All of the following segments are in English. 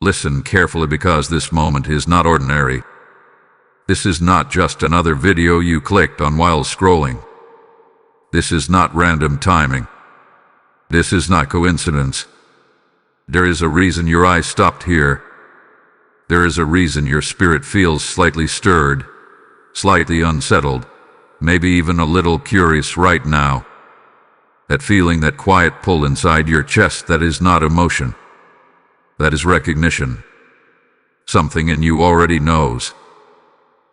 Listen carefully, because this moment is not ordinary. This is not just another video you clicked on while scrolling. This is not random timing. This is not coincidence. There is a reason your eyes stopped here. There is a reason your spirit feels slightly stirred, slightly unsettled, maybe even a little curious right now. That feeling, that quiet pull inside your chest, that is not emotion. That is recognition. Something in you already knows.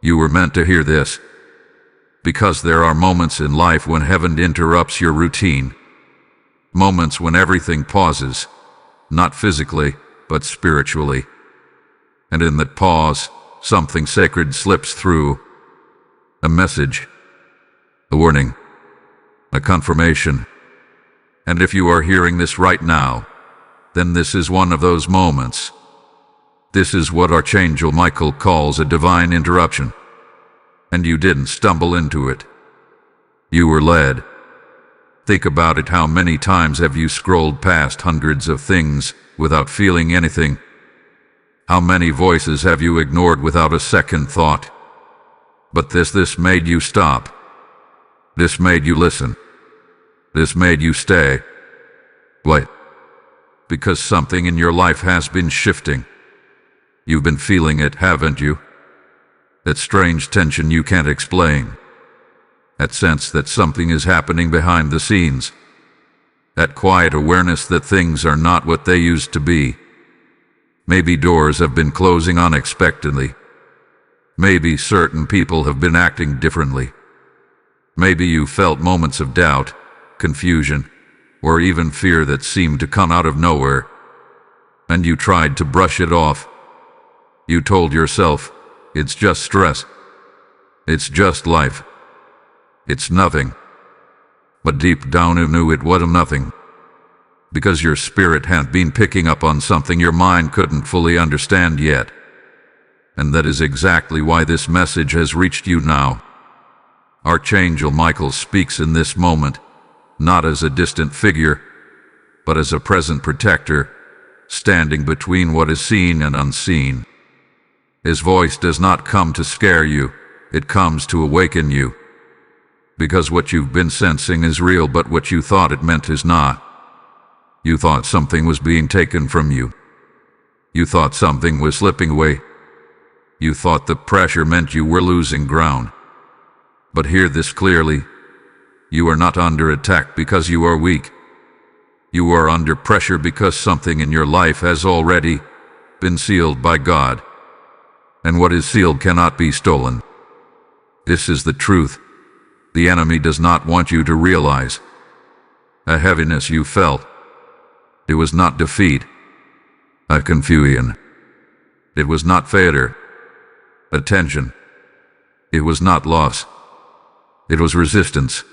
You were meant to hear this. Because there are moments in life when heaven interrupts your routine. Moments when everything pauses, not physically, but spiritually. And in that pause, something sacred slips through. A message, a warning, a confirmation. And if you are hearing this right now, then this is one of those moments. This is what Archangel Michael calls a divine interruption. And you didn't stumble into it. You were led. Think about it. How many times have you scrolled past hundreds of things without feeling anything? How many voices have you ignored without a second thought? But this made you stop. This made you listen. This made you stay. Why? Because something in your life has been shifting. You've been feeling it, haven't you? That strange tension you can't explain. That sense that something is happening behind the scenes. That quiet awareness that things are not what they used to be. Maybe doors have been closing unexpectedly. Maybe certain people have been acting differently. Maybe you felt moments of doubt, confusion, or even fear that seemed to come out of nowhere. And you tried to brush it off. You told yourself, it's just stress. It's just life. It's nothing. But deep down you knew it wasn't nothing. Because your spirit had been picking up on something your mind couldn't fully understand yet. And that is exactly why this message has reached you now. Archangel Michael speaks in this moment, not as a distant figure, but as a present protector, standing between what is seen and unseen. His voice does not come to scare you, it comes to awaken you. Because what you've been sensing is real, but what you thought it meant is not. You thought something was being taken from you. You thought something was slipping away. You thought the pressure meant you were losing ground. But hear this clearly. You are not under attack because you are weak. You are under pressure because something in your life has already been sealed by God. And what is sealed cannot be stolen. This is the truth. The enemy does not want you to realize. A heaviness you felt. It was not defeat. A confusion. It was not failure. A tension. It was not loss. It was resistance.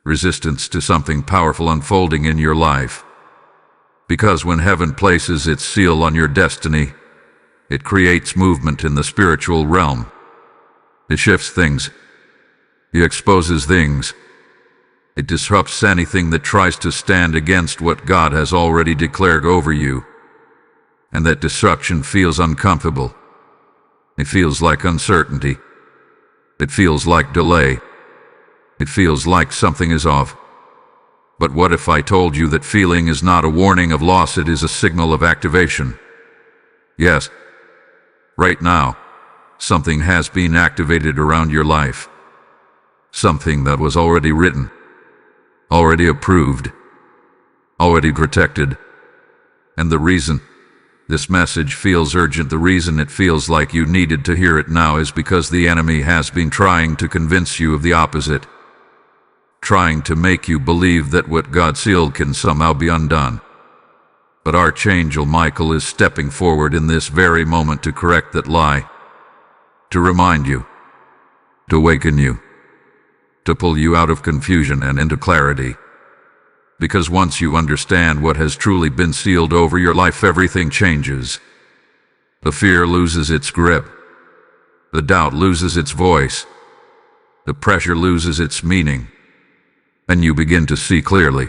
Resistance to something powerful unfolding in your life. Because when heaven places its seal on your destiny, it creates movement in the spiritual realm. It shifts things. It exposes things. It disrupts anything that tries to stand against what God has already declared over you. And that disruption feels uncomfortable. It feels like uncertainty. It feels like delay. It feels like something is off. But what if I told you that feeling is not a warning of loss, it is a signal of activation? Yes. Right now, something has been activated around your life. Something that was already written, already approved, already protected. And the reason this message feels urgent, the reason it feels like you needed to hear it now, is because the enemy has been trying to convince you of the opposite. Trying to make you believe that what God sealed can somehow be undone. But Archangel Michael is stepping forward in this very moment to correct that lie. To remind you. To awaken you. To pull you out of confusion and into clarity. Because once you understand what has truly been sealed over your life, everything changes. The fear loses its grip. The doubt loses its voice. The pressure loses its meaning. And you begin to see clearly.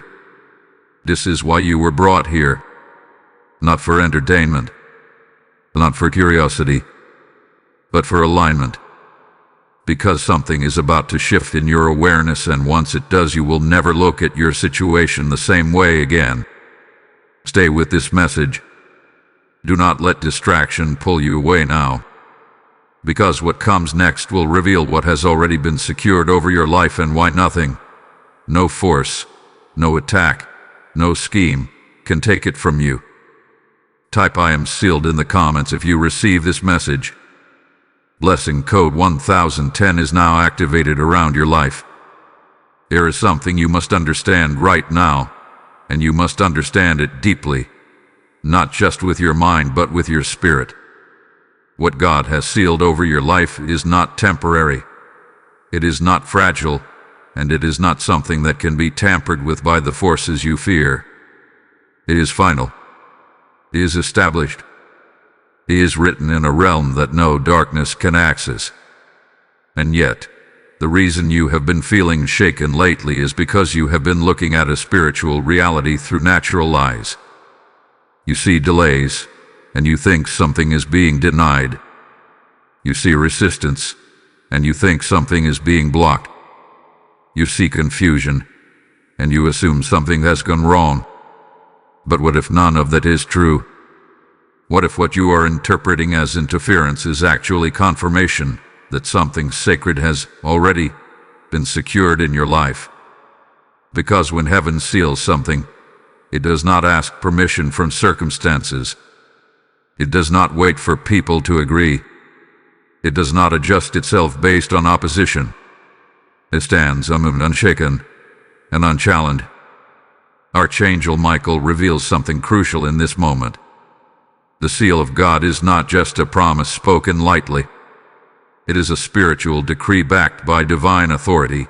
This is why you were brought here. Not for entertainment, not for curiosity, but for alignment. Because something is about to shift in your awareness, and once it does, you will never look at your situation the same way again. Stay with this message. Do not let distraction pull you away now. Because what comes next will reveal what has already been secured over your life and why nothing, no force, no attack, no scheme can take it from you. Type "I am sealed" in the comments if you receive this message. Blessing code 1010 is now activated around your life. There is something you must understand right now, and you must understand it deeply, not just with your mind but with your spirit. What God has sealed over your life is not temporary. It is not fragile, and it is not something that can be tampered with by the forces you fear. It is final. It is established. It is written in a realm that no darkness can access. And yet, the reason you have been feeling shaken lately is because you have been looking at a spiritual reality through natural eyes. You see delays, and you think something is being denied. You see resistance, and you think something is being blocked. You see confusion, and you assume something has gone wrong. But what if none of that is true? What if what you are interpreting as interference is actually confirmation that something sacred has already been secured in your life? Because when heaven seals something, it does not ask permission from circumstances. It does not wait for people to agree. It does not adjust itself based on opposition. It stands unmoved, unshaken, and unchallenged. Archangel Michael reveals something crucial in this moment. The seal of God is not just a promise spoken lightly. It is a spiritual decree backed by divine authority.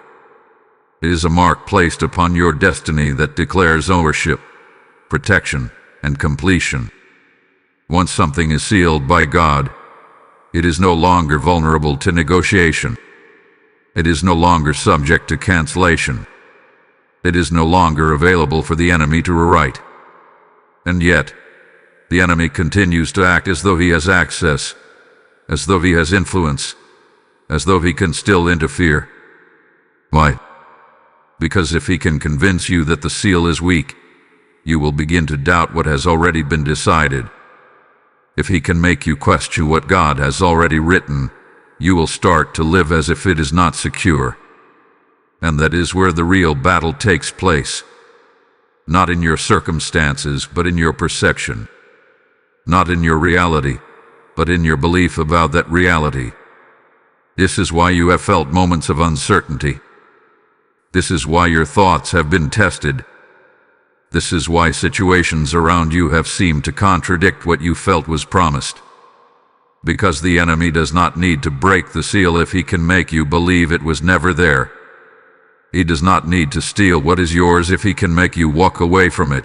It is a mark placed upon your destiny that declares ownership, protection, and completion. Once something is sealed by God, it is no longer vulnerable to negotiation. It is no longer subject to cancellation. It is no longer available for the enemy to rewrite. And yet, the enemy continues to act as though he has access, as though he has influence, as though he can still interfere. Why? Because if he can convince you that the seal is weak, you will begin to doubt what has already been decided. If he can make you question what God has already written, you will start to live as if it is not secure. And that is where the real battle takes place. Not in your circumstances, but in your perception. Not in your reality, but in your belief about that reality. This is why you have felt moments of uncertainty. This is why your thoughts have been tested. This is why situations around you have seemed to contradict what you felt was promised. Because the enemy does not need to break the seal if he can make you believe it was never there. He does not need to steal what is yours if he can make you walk away from it.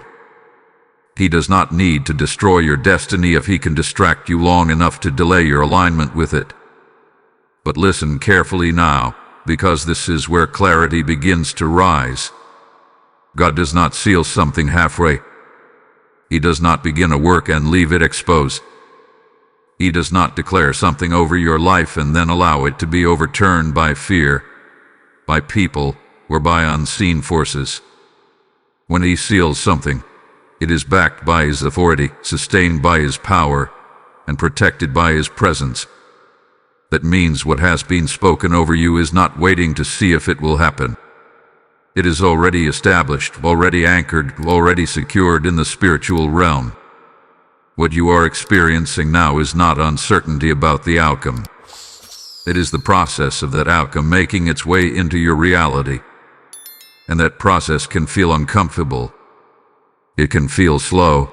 He does not need to destroy your destiny if he can distract you long enough to delay your alignment with it. But listen carefully now, because this is where clarity begins to rise. God does not seal something halfway. He does not begin a work and leave it exposed. He does not declare something over your life and then allow it to be overturned by fear, by people, or by unseen forces. When he seals something, it is backed by his authority, sustained by his power, and protected by his presence. That means what has been spoken over you is not waiting to see if it will happen. It is already established, already anchored, already secured in the spiritual realm. What you are experiencing now is not uncertainty about the outcome. It is the process of that outcome making its way into your reality. And that process can feel uncomfortable. It can feel slow.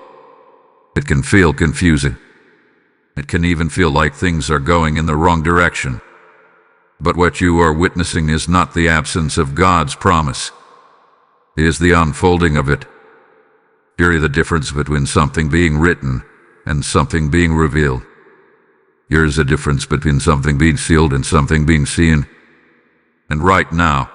It can feel confusing. It can even feel like things are going in the wrong direction. But what you are witnessing is not the absence of God's promise. It is the unfolding of it. Hear the difference between something being written and something being revealed. Here is a difference between something being sealed and something being seen. And right now,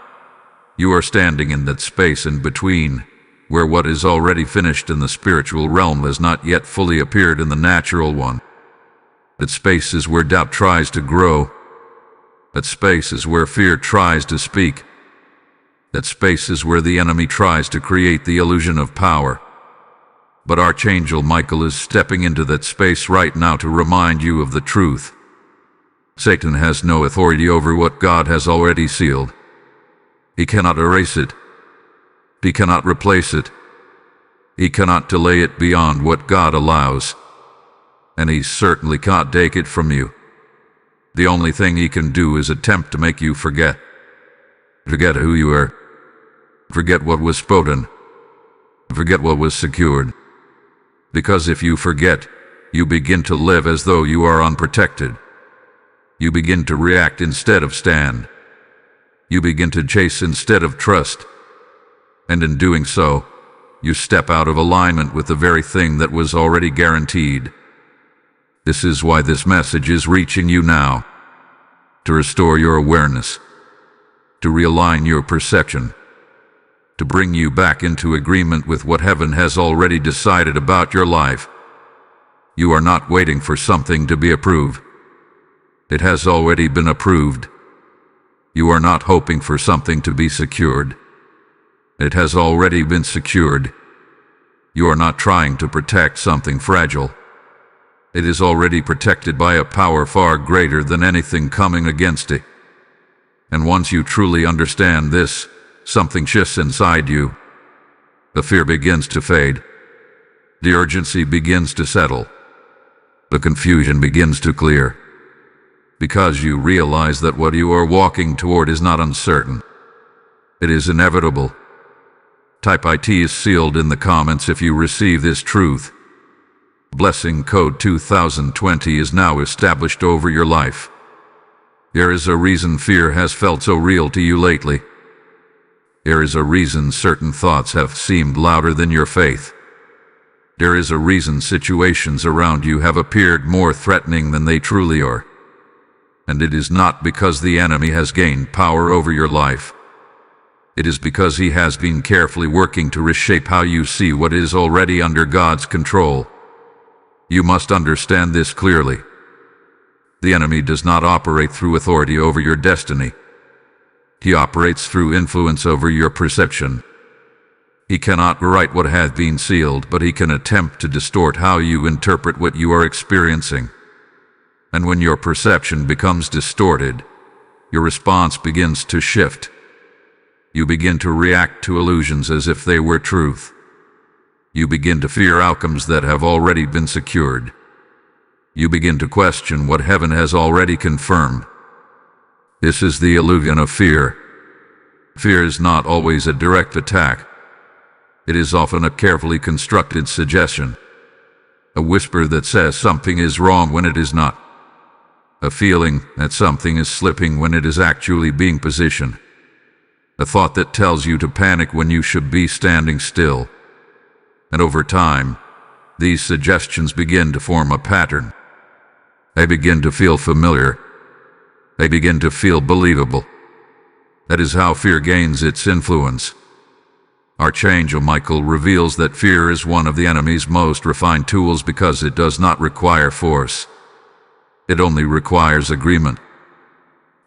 you are standing in that space in between, where what is already finished in the spiritual realm has not yet fully appeared in the natural one. That space is where doubt tries to grow. That space is where fear tries to speak. That space is where the enemy tries to create the illusion of power. But Archangel Michael is stepping into that space right now to remind you of the truth. Satan has no authority over what God has already sealed. He cannot erase it. He cannot replace it. He cannot delay it beyond what God allows. And he certainly can't take it from you. The only thing he can do is attempt to make you forget. Forget who you are. Forget what was spoken. Forget what was secured. Because if you forget, you begin to live as though you are unprotected. You begin to react instead of stand. You begin to chase instead of trust. And in doing so, you step out of alignment with the very thing that was already guaranteed. This is why this message is reaching you now. To restore your awareness. To realign your perception. To bring you back into agreement with what heaven has already decided about your life. You are not waiting for something to be approved. It has already been approved. You are not hoping for something to be secured. It has already been secured. You are not trying to protect something fragile. It is already protected by a power far greater than anything coming against it. And once you truly understand this, something shifts inside you. The fear begins to fade. The urgency begins to settle. The confusion begins to clear. Because you realize that what you are walking toward is not uncertain. It is inevitable. Type IT is sealed in the comments if you receive this truth. Blessing code 2020 is now established over your life. There is a reason fear has felt so real to you lately. There is a reason certain thoughts have seemed louder than your faith. There is a reason situations around you have appeared more threatening than they truly are. And it is not because the enemy has gained power over your life. It is because he has been carefully working to reshape how you see what is already under God's control. You must understand this clearly. The enemy does not operate through authority over your destiny. He operates through influence over your perception. He cannot rewrite what has been sealed, but he can attempt to distort how you interpret what you are experiencing. And when your perception becomes distorted, your response begins to shift. You begin to react to illusions as if they were truth. You begin to fear outcomes that have already been secured. You begin to question what heaven has already confirmed. This is the illusion of fear. Fear is not always a direct attack. It is often a carefully constructed suggestion. A whisper that says something is wrong when it is not. A feeling that something is slipping when it is actually being positioned. A thought that tells you to panic when you should be standing still. And over time, these suggestions begin to form a pattern. They begin to feel familiar. They begin to feel believable. That is how fear gains its influence. Archangel Michael reveals that fear is one of the enemy's most refined tools because it does not require force. It only requires agreement.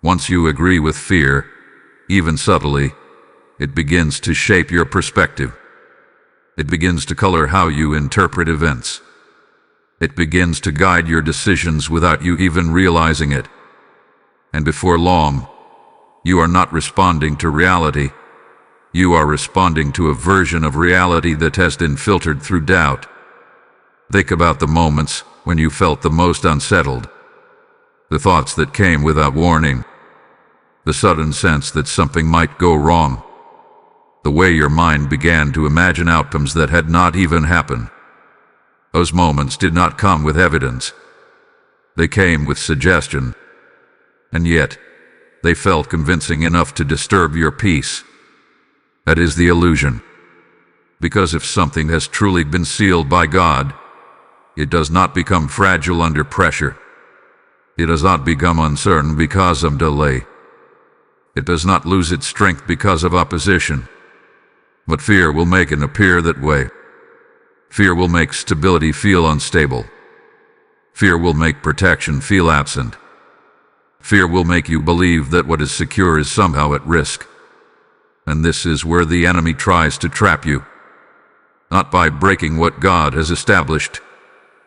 Once you agree with fear, even subtly, it begins to shape your perspective. It begins to color how you interpret events. It begins to guide your decisions without you even realizing it. And before long, you are not responding to reality. You are responding to a version of reality that has been filtered through doubt. Think about the moments when you felt the most unsettled. The thoughts that came without warning. The sudden sense that something might go wrong. The way your mind began to imagine outcomes that had not even happened. Those moments did not come with evidence. They came with suggestion. And yet, they felt convincing enough to disturb your peace. That is the illusion. Because if something has truly been sealed by God, it does not become fragile under pressure. It does not become uncertain because of delay. It does not lose its strength because of opposition. But fear will make it appear that way. Fear will make stability feel unstable. Fear will make protection feel absent. Fear will make you believe that what is secure is somehow at risk. And this is where the enemy tries to trap you. Not by breaking what God has established,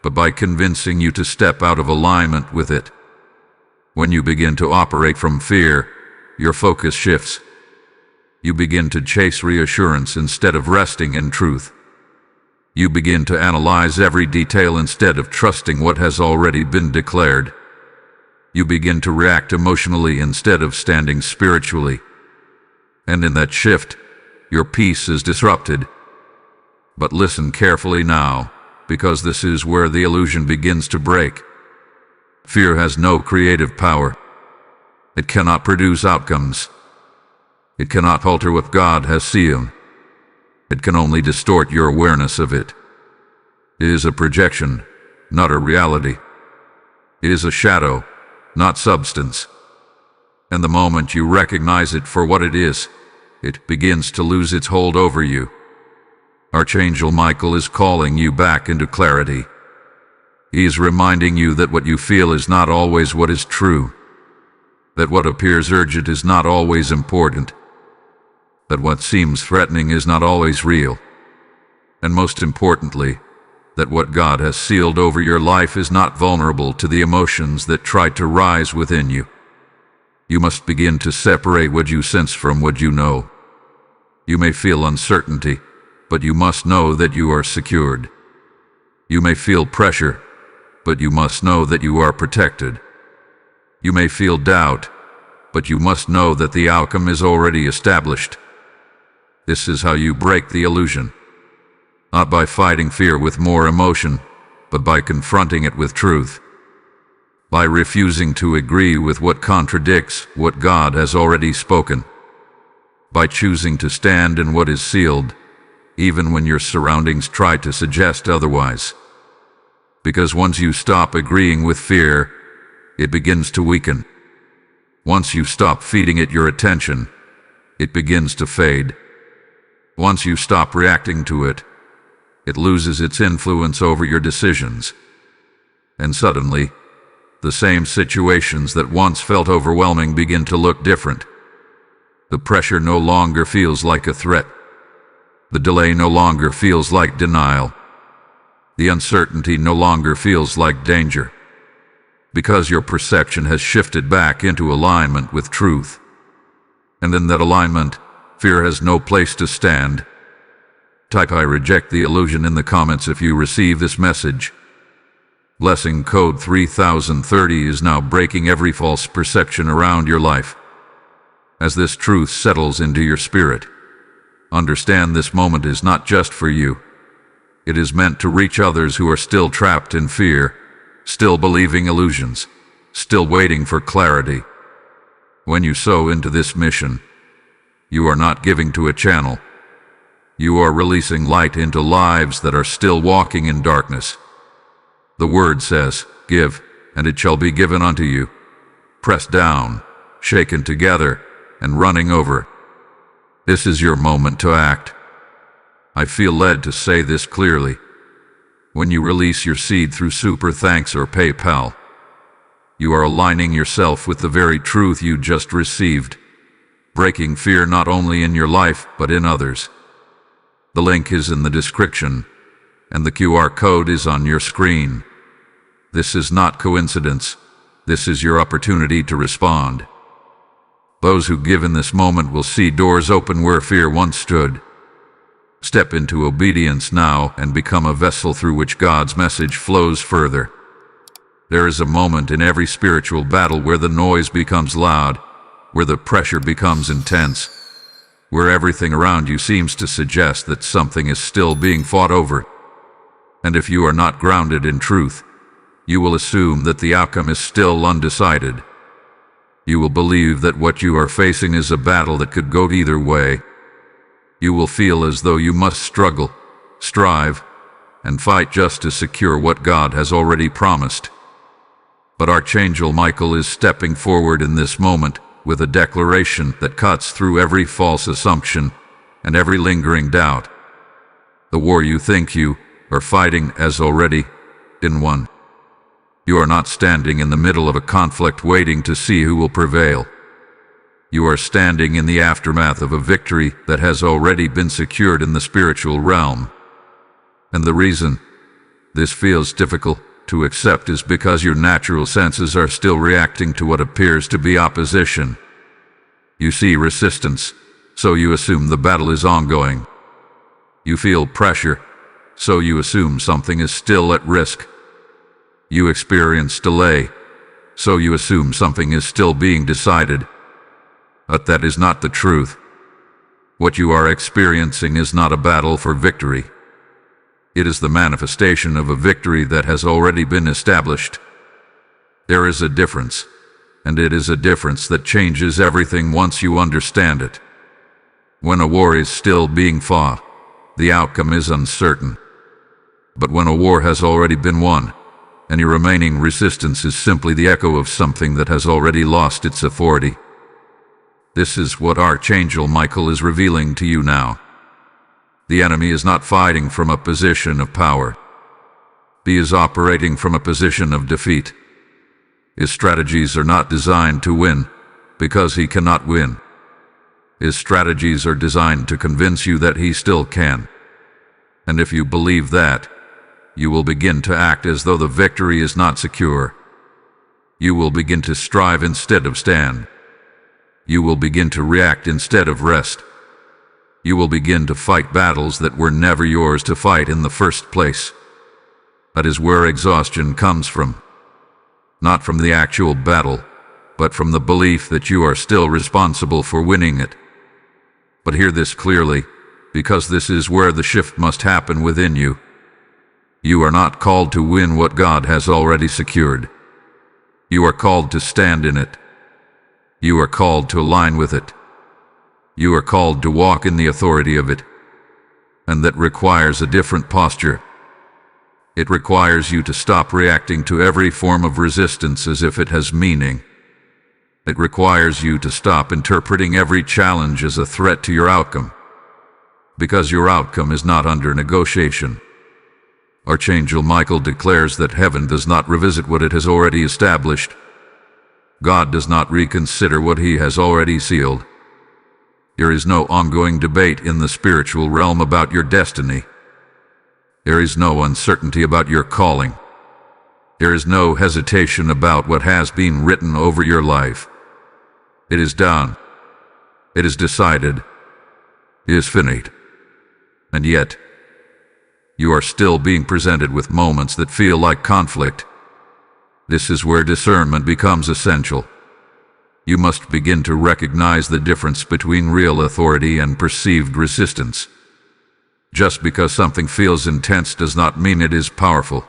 but by convincing you to step out of alignment with it. When you begin to operate from fear, your focus shifts. You begin to chase reassurance instead of resting in truth. You begin to analyze every detail instead of trusting what has already been declared. You begin to react emotionally instead of standing spiritually. And in that shift, your peace is disrupted. But listen carefully now, because this is where the illusion begins to break. Fear has no creative power. It cannot produce outcomes. It cannot alter what God has sealed. It can only distort your awareness of it. It is a projection, not a reality. It is a shadow, not substance. And the moment you recognize it for what it is, it begins to lose its hold over you. Archangel Michael is calling you back into clarity. He is reminding you that what you feel is not always what is true. That what appears urgent is not always important. That what seems threatening is not always real. And most importantly, that what God has sealed over your life is not vulnerable to the emotions that try to rise within you. You must begin to separate what you sense from what you know. You may feel uncertainty, but you must know that you are secured. You may feel pressure, but you must know that you are protected. You may feel doubt, but you must know that the outcome is already established. This is how you break the illusion. Not by fighting fear with more emotion, but by confronting it with truth. By refusing to agree with what contradicts what God has already spoken. By choosing to stand in what is sealed, even when your surroundings try to suggest otherwise. Because once you stop agreeing with fear, it begins to weaken. Once you stop feeding it your attention, it begins to fade. Once you stop reacting to it, it loses its influence over your decisions. And suddenly, the same situations that once felt overwhelming begin to look different. The pressure no longer feels like a threat. The delay no longer feels like denial. The uncertainty no longer feels like danger. Because your perception has shifted back into alignment with truth. And in that alignment, fear has no place to stand. Type "I reject the illusion" in the comments if you receive this message. Blessing code 3030 is now breaking every false perception around your life. As this truth settles into your spirit, understand this moment is not just for you. It is meant to reach others who are still trapped in fear, still believing illusions, still waiting for clarity. When you sow into this mission, you are not giving to a channel. You are releasing light into lives that are still walking in darkness. The word says, "Give, and it shall be given unto you, pressed down, shaken together, and running over." This is your moment to act. I feel led to say this clearly. When you release your seed through Super Thanks or PayPal, you are aligning yourself with the very truth you just received, breaking fear not only in your life but in others. The link is in the description, and the QR code is on your screen. This is not coincidence. This is your opportunity to respond. Those who give in this moment will see doors open where fear once stood. Step into obedience now and become a vessel through which God's message flows further. There is a moment in every spiritual battle where the noise becomes loud, where the pressure becomes intense, where everything around you seems to suggest that something is still being fought over. And if you are not grounded in truth, you will assume that the outcome is still undecided. You will believe that what you are facing is a battle that could go either way. You will feel as though you must struggle, strive, and fight just to secure what God has already promised. But Archangel Michael is stepping forward in this moment with a declaration that cuts through every false assumption and every lingering doubt. The war you think you are fighting has already been won. You are not standing in the middle of a conflict waiting to see who will prevail. You are standing in the aftermath of a victory that has already been secured in the spiritual realm. And the reason this feels difficult to accept is because your natural senses are still reacting to what appears to be opposition. You see resistance, so you assume the battle is ongoing. You feel pressure, so you assume something is still at risk. You experience delay, so you assume something is still being decided. But that is not the truth. What you are experiencing is not a battle for victory. It is the manifestation of a victory that has already been established. There is a difference, and it is a difference that changes everything once you understand it. When a war is still being fought, the outcome is uncertain. But when a war has already been won, any remaining resistance is simply the echo of something that has already lost its authority. This is what Archangel Michael is revealing to you now. The enemy is not fighting from a position of power. He is operating from a position of defeat. His strategies are not designed to win, because he cannot win. His strategies are designed to convince you that he still can. And if you believe that, you will begin to act as though the victory is not secure. You will begin to strive instead of stand. You will begin to react instead of rest. You will begin to fight battles that were never yours to fight in the first place. That is where exhaustion comes from. Not from the actual battle, but from the belief that you are still responsible for winning it. But hear this clearly, because this is where the shift must happen within you. You are not called to win what God has already secured. You are called to stand in it. You are called to align with it. You are called to walk in the authority of it. And that requires a different posture. It requires you to stop reacting to every form of resistance as if it has meaning. It requires you to stop interpreting every challenge as a threat to your outcome. Because your outcome is not under negotiation. Archangel Michael declares that heaven does not revisit what it has already established. God does not reconsider what he has already sealed. There is no ongoing debate in the spiritual realm about your destiny. There is no uncertainty about your calling. There is no hesitation about what has been written over your life. It is done. It is decided. It is finished. And yet, you are still being presented with moments that feel like conflict. This is where discernment becomes essential. You must begin to recognize the difference between real authority and perceived resistance. Just because something feels intense does not mean it is powerful.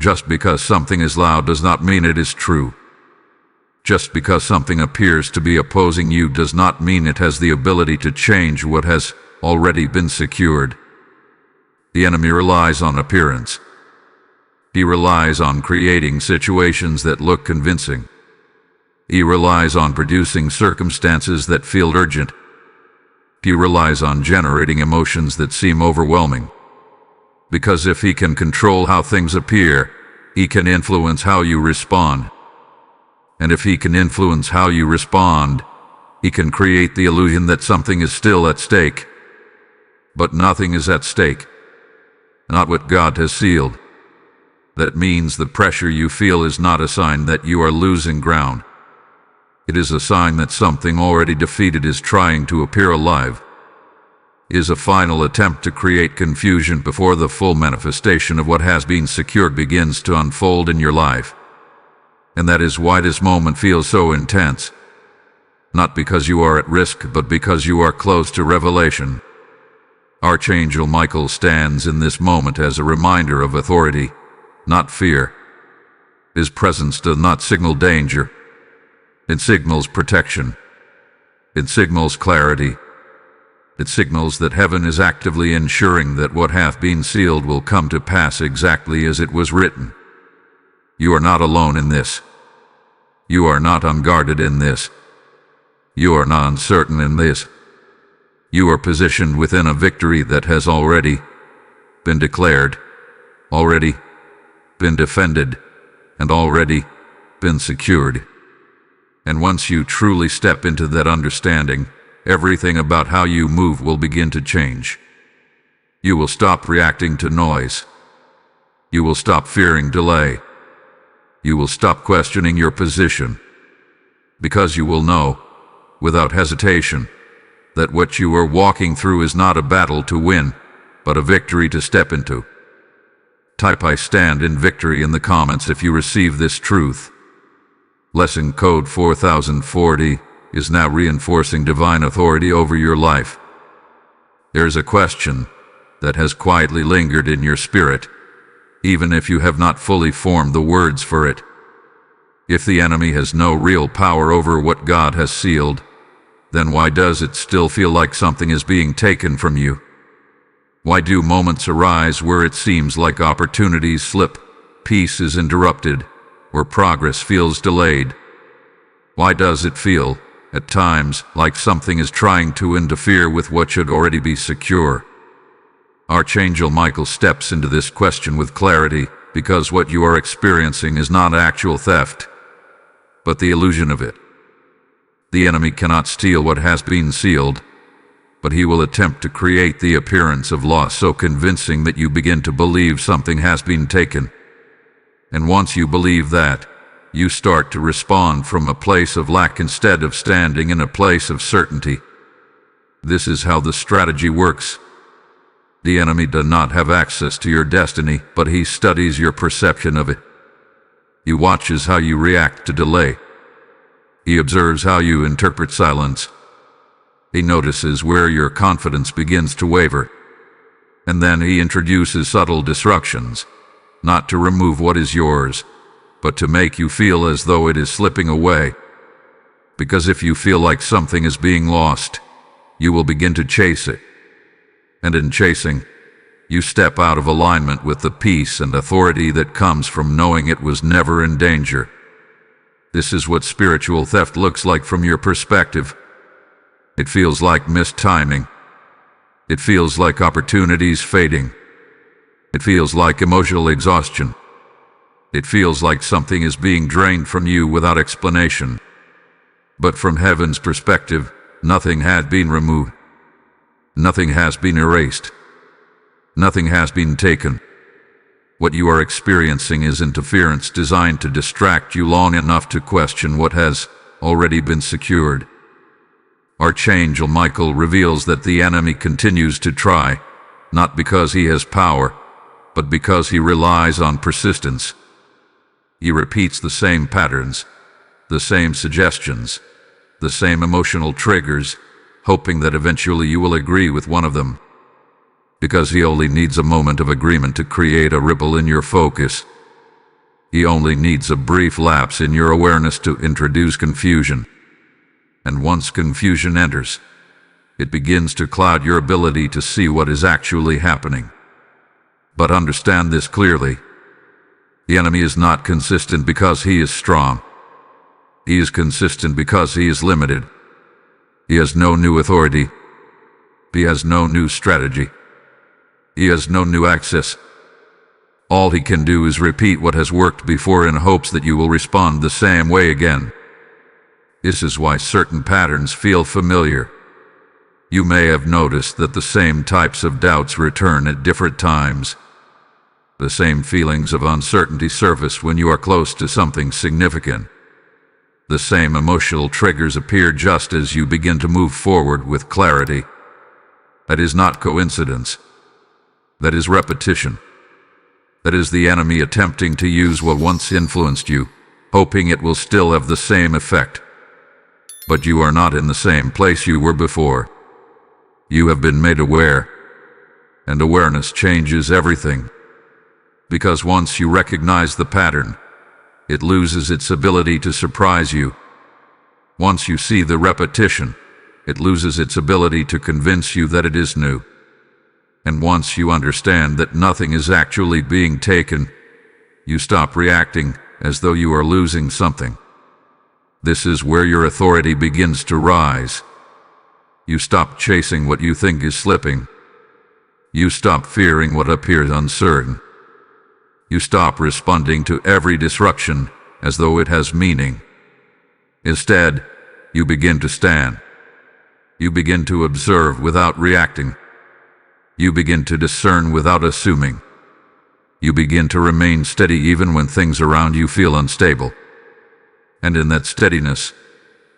Just because something is loud does not mean it is true. Just because something appears to be opposing you does not mean it has the ability to change what has already been secured. The enemy relies on appearance. He relies on creating situations that look convincing. He relies on producing circumstances that feel urgent. He relies on generating emotions that seem overwhelming. Because if he can control how things appear, he can influence how you respond. And if he can influence how you respond, he can create the illusion that something is still at stake. But nothing is at stake. Not what God has sealed. That means the pressure you feel is not a sign that you are losing ground. It is a sign that something already defeated is trying to appear alive. It is a final attempt to create confusion before the full manifestation of what has been secured begins to unfold in your life. And that is why this moment feels so intense. Not because you are at risk, but because you are close to revelation. Archangel Michael stands in this moment as a reminder of authority, not fear. His presence does not signal danger. It signals protection. It signals clarity. It signals that heaven is actively ensuring that what hath been sealed will come to pass exactly as it was written. You are not alone in this. You are not unguarded in this. You are not uncertain in this. You are positioned within a victory that has already been declared, already been defended, and already been secured. And once you truly step into that understanding, everything about how you move will begin to change. You will stop reacting to noise. You will stop fearing delay. You will stop questioning your position. Because you will know, without hesitation, that what you are walking through is not a battle to win, but a victory to step into. Type "I stand in victory" in the comments if you receive this truth. Lesson code 4040 is now reinforcing divine authority over your life. There's a question that has quietly lingered in your spirit, even if you have not fully formed the words for it. If the enemy has no real power over what God has sealed, then why does it still feel like something is being taken from you? Why do moments arise where it seems like opportunities slip, peace is interrupted, or progress feels delayed? Why does it feel, at times, like something is trying to interfere with what should already be secure? Archangel Michael steps into this question with clarity, because what you are experiencing is not actual theft, but the illusion of it. The enemy cannot steal what has been sealed, but he will attempt to create the appearance of loss so convincing that you begin to believe something has been taken. And once you believe that, you start to respond from a place of lack instead of standing in a place of certainty. This is how the strategy works. The enemy does not have access to your destiny, but he studies your perception of it. He watches how you react to delay. He observes how you interpret silence. He notices where your confidence begins to waver. And then he introduces subtle disruptions, not to remove what is yours, but to make you feel as though it is slipping away. Because if you feel like something is being lost, you will begin to chase it. And in chasing, you step out of alignment with the peace and authority that comes from knowing it was never in danger. This is what spiritual theft looks like from your perspective. It feels like missed timing. It feels like opportunities fading. It feels like emotional exhaustion. It feels like something is being drained from you without explanation. But from heaven's perspective, nothing has been removed. Nothing has been erased. Nothing has been taken. What you are experiencing is interference designed to distract you long enough to question what has already been secured. Archangel Michael reveals that the enemy continues to try, not because he has power, but because he relies on persistence. He repeats the same patterns, the same suggestions, the same emotional triggers, hoping that eventually you will agree with one of them. Because he only needs a moment of agreement to create a ripple in your focus. He only needs a brief lapse in your awareness to introduce confusion. And once confusion enters, it begins to cloud your ability to see what is actually happening. But understand this clearly. The enemy is not consistent because he is strong. He is consistent because he is limited. He has no new authority. He has no new strategy. He has no new access. All he can do is repeat what has worked before in hopes that you will respond the same way again. This is why certain patterns feel familiar. You may have noticed that the same types of doubts return at different times. The same feelings of uncertainty surface when you are close to something significant. The same emotional triggers appear just as you begin to move forward with clarity. That is not coincidence. That is repetition. That is the enemy attempting to use what once influenced you, hoping it will still have the same effect. But you are not in the same place you were before. You have been made aware, and awareness changes everything. Because once you recognize the pattern, it loses its ability to surprise you. Once you see the repetition, it loses its ability to convince you that it is new. And once you understand that nothing is actually being taken, you stop reacting as though you are losing something. This is where your authority begins to rise. You stop chasing what you think is slipping. You stop fearing what appears uncertain. You stop responding to every disruption as though it has meaning. Instead, you begin to stand. You begin to observe without reacting. You begin to discern without assuming. You begin to remain steady even when things around you feel unstable. And in that steadiness,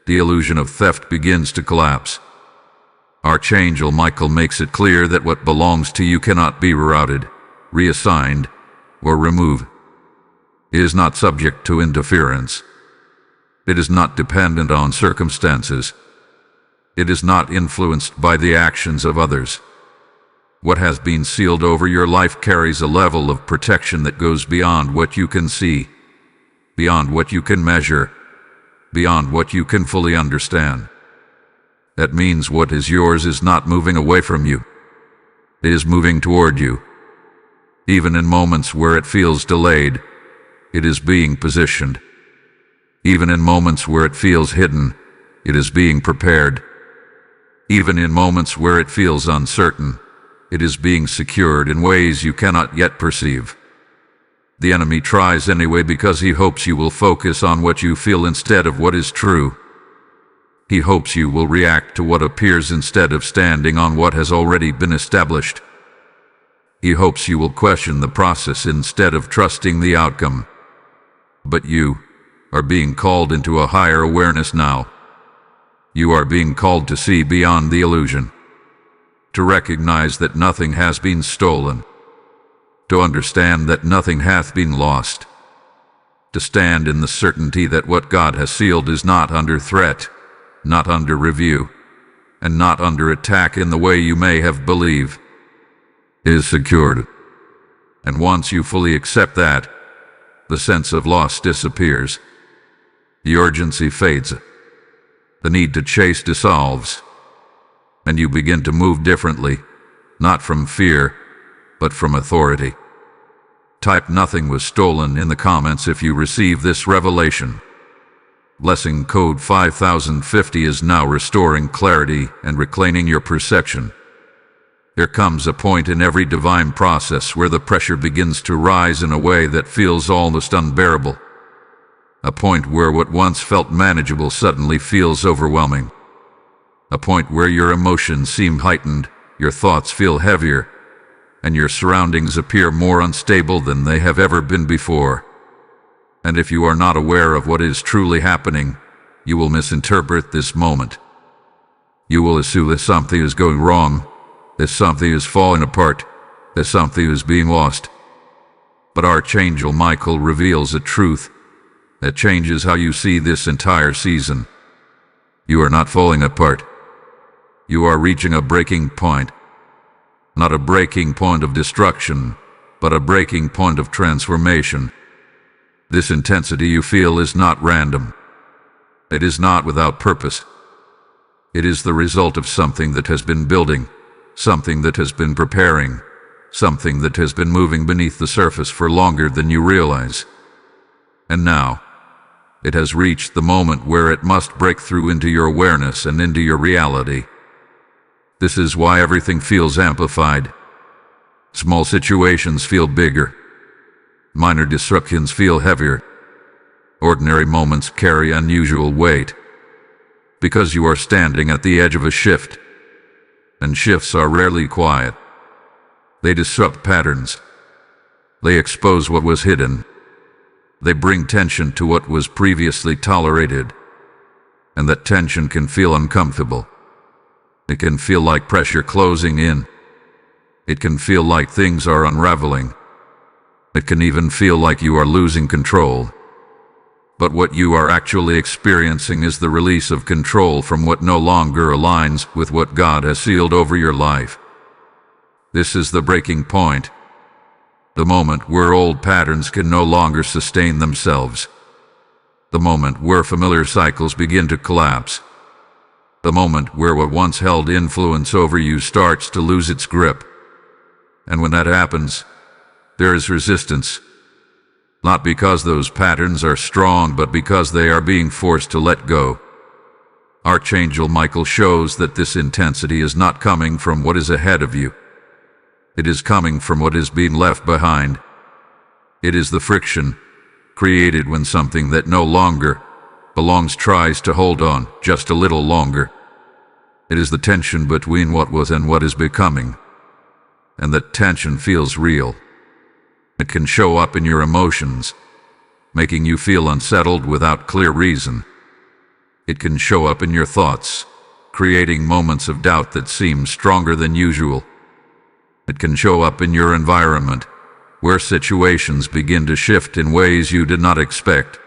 the illusion of theft begins to collapse. Archangel Michael makes it clear that what belongs to you cannot be rerouted, reassigned, or removed. It is not subject to interference. It is not dependent on circumstances. It is not influenced by the actions of others. What has been sealed over your life carries a level of protection that goes beyond what you can see, beyond what you can measure, beyond what you can fully understand. That means what is yours is not moving away from you. It is moving toward you. Even in moments where it feels delayed, it is being positioned. Even in moments where it feels hidden, it is being prepared. Even in moments where it feels uncertain, it is being secured in ways you cannot yet perceive. The enemy tries anyway because he hopes you will focus on what you feel instead of what is true. He hopes you will react to what appears instead of standing on what has already been established. He hopes you will question the process instead of trusting the outcome. But you are being called into a higher awareness now. You are being called to see beyond the illusion, to recognize that nothing has been stolen, to understand that nothing hath been lost, to stand in the certainty that what God has sealed is not under threat, not under review, and not under attack in the way you may have believed. It is secured. And once you fully accept that, the sense of loss disappears. The urgency fades. The need to chase dissolves. And you begin to move differently, not from fear, but from authority. Type "nothing was stolen" in the comments if you receive this revelation. Blessing code 5050 is now restoring clarity and reclaiming your perception. There comes a point in every divine process where the pressure begins to rise in a way that feels almost unbearable. A point where what once felt manageable suddenly feels overwhelming. A point where your emotions seem heightened, your thoughts feel heavier, and your surroundings appear more unstable than they have ever been before. And if you are not aware of what is truly happening, you will misinterpret this moment. You will assume that something is going wrong, that something is falling apart, that something is being lost. But Archangel Michael reveals a truth that changes how you see this entire season. You are not falling apart. You are reaching a breaking point. Not a breaking point of destruction, but a breaking point of transformation. This intensity you feel is not random. It is not without purpose. It is the result of something that has been building, something that has been preparing, something that has been moving beneath the surface for longer than you realize. And now, it has reached the moment where it must break through into your awareness and into your reality. This is why everything feels amplified. Small situations feel bigger. Minor disruptions feel heavier. Ordinary moments carry unusual weight. Because you are standing at the edge of a shift. And shifts are rarely quiet. They disrupt patterns. They expose what was hidden. They bring tension to what was previously tolerated. And that tension can feel uncomfortable. It can feel like pressure closing in. It can feel like things are unraveling. It can even feel like you are losing control. But what you are actually experiencing is the release of control from what no longer aligns with what God has sealed over your life. This is the breaking point. The moment where old patterns can no longer sustain themselves. The moment where familiar cycles begin to collapse. The moment where what once held influence over you starts to lose its grip. And when that happens, there is resistance. Not because those patterns are strong, but because they are being forced to let go. Archangel Michael shows that this intensity is not coming from what is ahead of you. It is coming from what is being left behind. It is the friction created when something that no longer belongs tries to hold on just a little longer. It is the tension between what was and what is becoming. And that tension feels real. It can show up in your emotions, making you feel unsettled without clear reason. It can show up in your thoughts, creating moments of doubt that seem stronger than usual. It can show up in your environment, where situations begin to shift in ways you did not expect.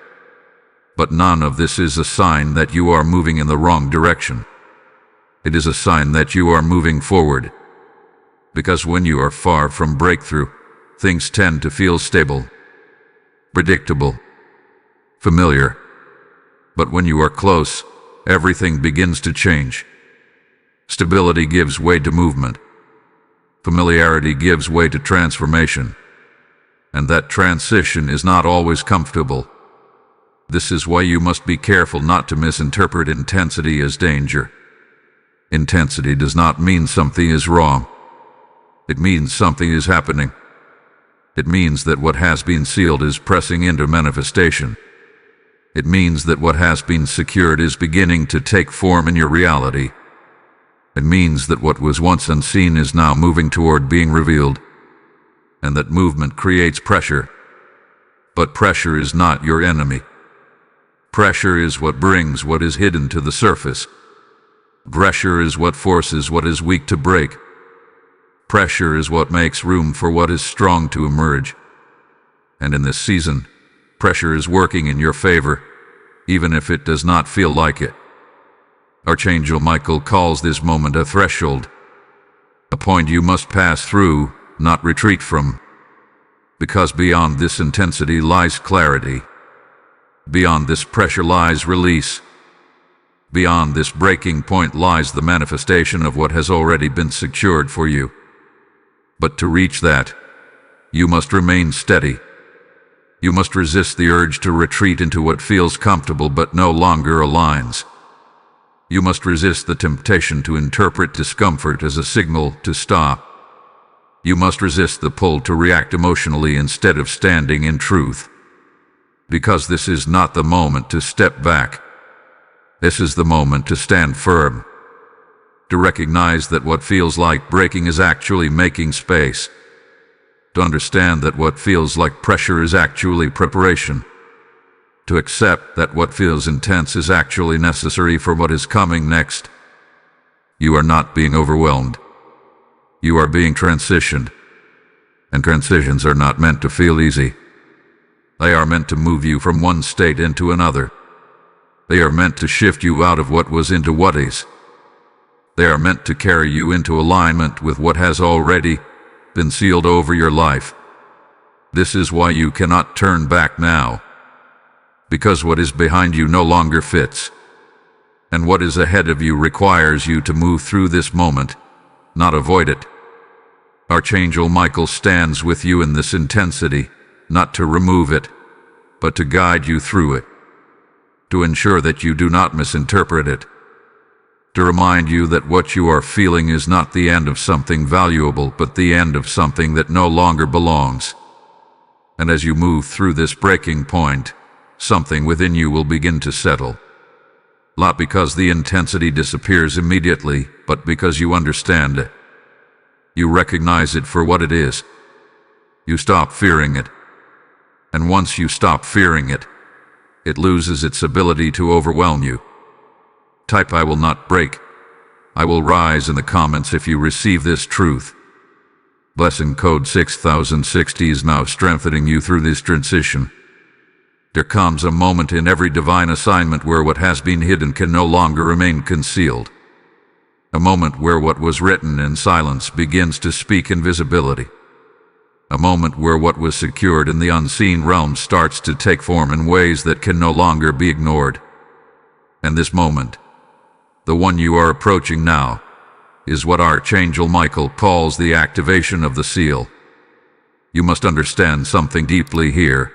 But none of this is a sign that you are moving in the wrong direction. It is a sign that you are moving forward. Because when you are far from breakthrough, things tend to feel stable, predictable, familiar. But when you are close, everything begins to change. Stability gives way to movement. Familiarity gives way to transformation. And that transition is not always comfortable. This is why you must be careful not to misinterpret intensity as danger. Intensity does not mean something is wrong. It means something is happening. It means that what has been sealed is pressing into manifestation. It means that what has been secured is beginning to take form in your reality. It means that what was once unseen is now moving toward being revealed. And that movement creates pressure. But pressure is not your enemy. Pressure is what brings what is hidden to the surface. Pressure is what forces what is weak to break. Pressure is what makes room for what is strong to emerge. And in this season, pressure is working in your favor, even if it does not feel like it. Archangel Michael calls this moment a threshold, a point you must pass through, not retreat from. Because beyond this intensity lies clarity. Beyond this pressure lies release. Beyond this breaking point lies the manifestation of what has already been secured for you. But to reach that, you must remain steady. You must resist the urge to retreat into what feels comfortable but no longer aligns. You must resist the temptation to interpret discomfort as a signal to stop. You must resist the pull to react emotionally instead of standing in truth. Because this is not the moment to step back. This is the moment to stand firm. To recognize that what feels like breaking is actually making space. To understand that what feels like pressure is actually preparation. To accept that what feels intense is actually necessary for what is coming next. You are not being overwhelmed. You are being transitioned. And transitions are not meant to feel easy. They are meant to move you from one state into another. They are meant to shift you out of what was into what is. They are meant to carry you into alignment with what has already been sealed over your life. This is why you cannot turn back now. Because what is behind you no longer fits. And what is ahead of you requires you to move through this moment, not avoid it. Archangel Michael stands with you in this intensity, not to remove it, but to guide you through it. To ensure that you do not misinterpret it. To remind you that what you are feeling is not the end of something valuable, but the end of something that no longer belongs. And as you move through this breaking point, something within you will begin to settle. Not because the intensity disappears immediately, but because you understand it. You recognize it for what it is. You stop fearing it. And once you stop fearing it, it loses its ability to overwhelm you. Type "I will not break." I will rise in the comments if you receive this truth. Blessing code 6060 is now strengthening you through this transition. There comes a moment in every divine assignment where what has been hidden can no longer remain concealed. A moment where what was written in silence begins to speak in visibility. A moment where what was secured in the unseen realm starts to take form in ways that can no longer be ignored. And this moment, the one you are approaching now, is what Archangel Michael calls the activation of the seal. You must understand something deeply here.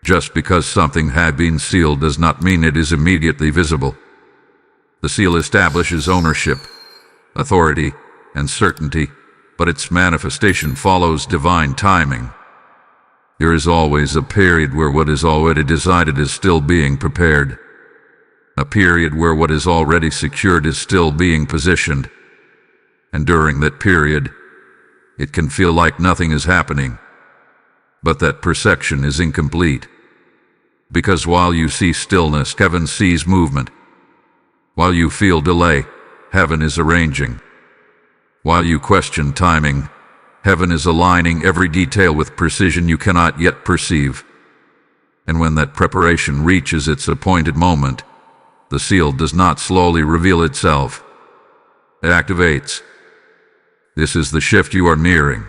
Just because something had been sealed does not mean it is immediately visible. The seal establishes ownership, authority, and certainty, but its manifestation follows divine timing. There is always a period where what is already decided is still being prepared. A period where what is already secured is still being positioned. And during that period, it can feel like nothing is happening. But that perception is incomplete. Because while you see stillness, heaven sees movement. While you feel delay, heaven is arranging. While you question timing, heaven is aligning every detail with precision you cannot yet perceive. And when that preparation reaches its appointed moment, the seal does not slowly reveal itself. It activates. This is the shift you are nearing.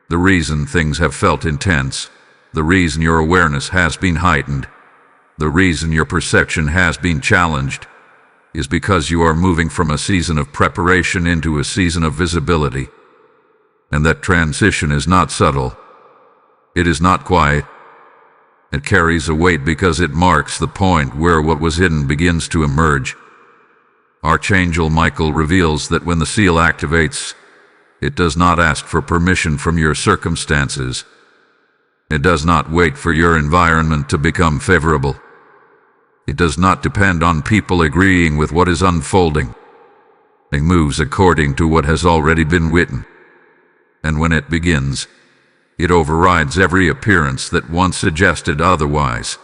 The reason things have felt intense, the reason your awareness has been heightened, the reason your perception has been challenged, is because you are moving from a season of preparation into a season of visibility. And that transition is not subtle. It is not quiet. It carries a weight because it marks the point where what was hidden begins to emerge. Archangel Michael reveals that when the seal activates, it does not ask for permission from your circumstances. It does not wait for your environment to become favorable. It does not depend on people agreeing with what is unfolding. It moves according to what has already been written. And when it begins, it overrides every appearance that once suggested otherwise.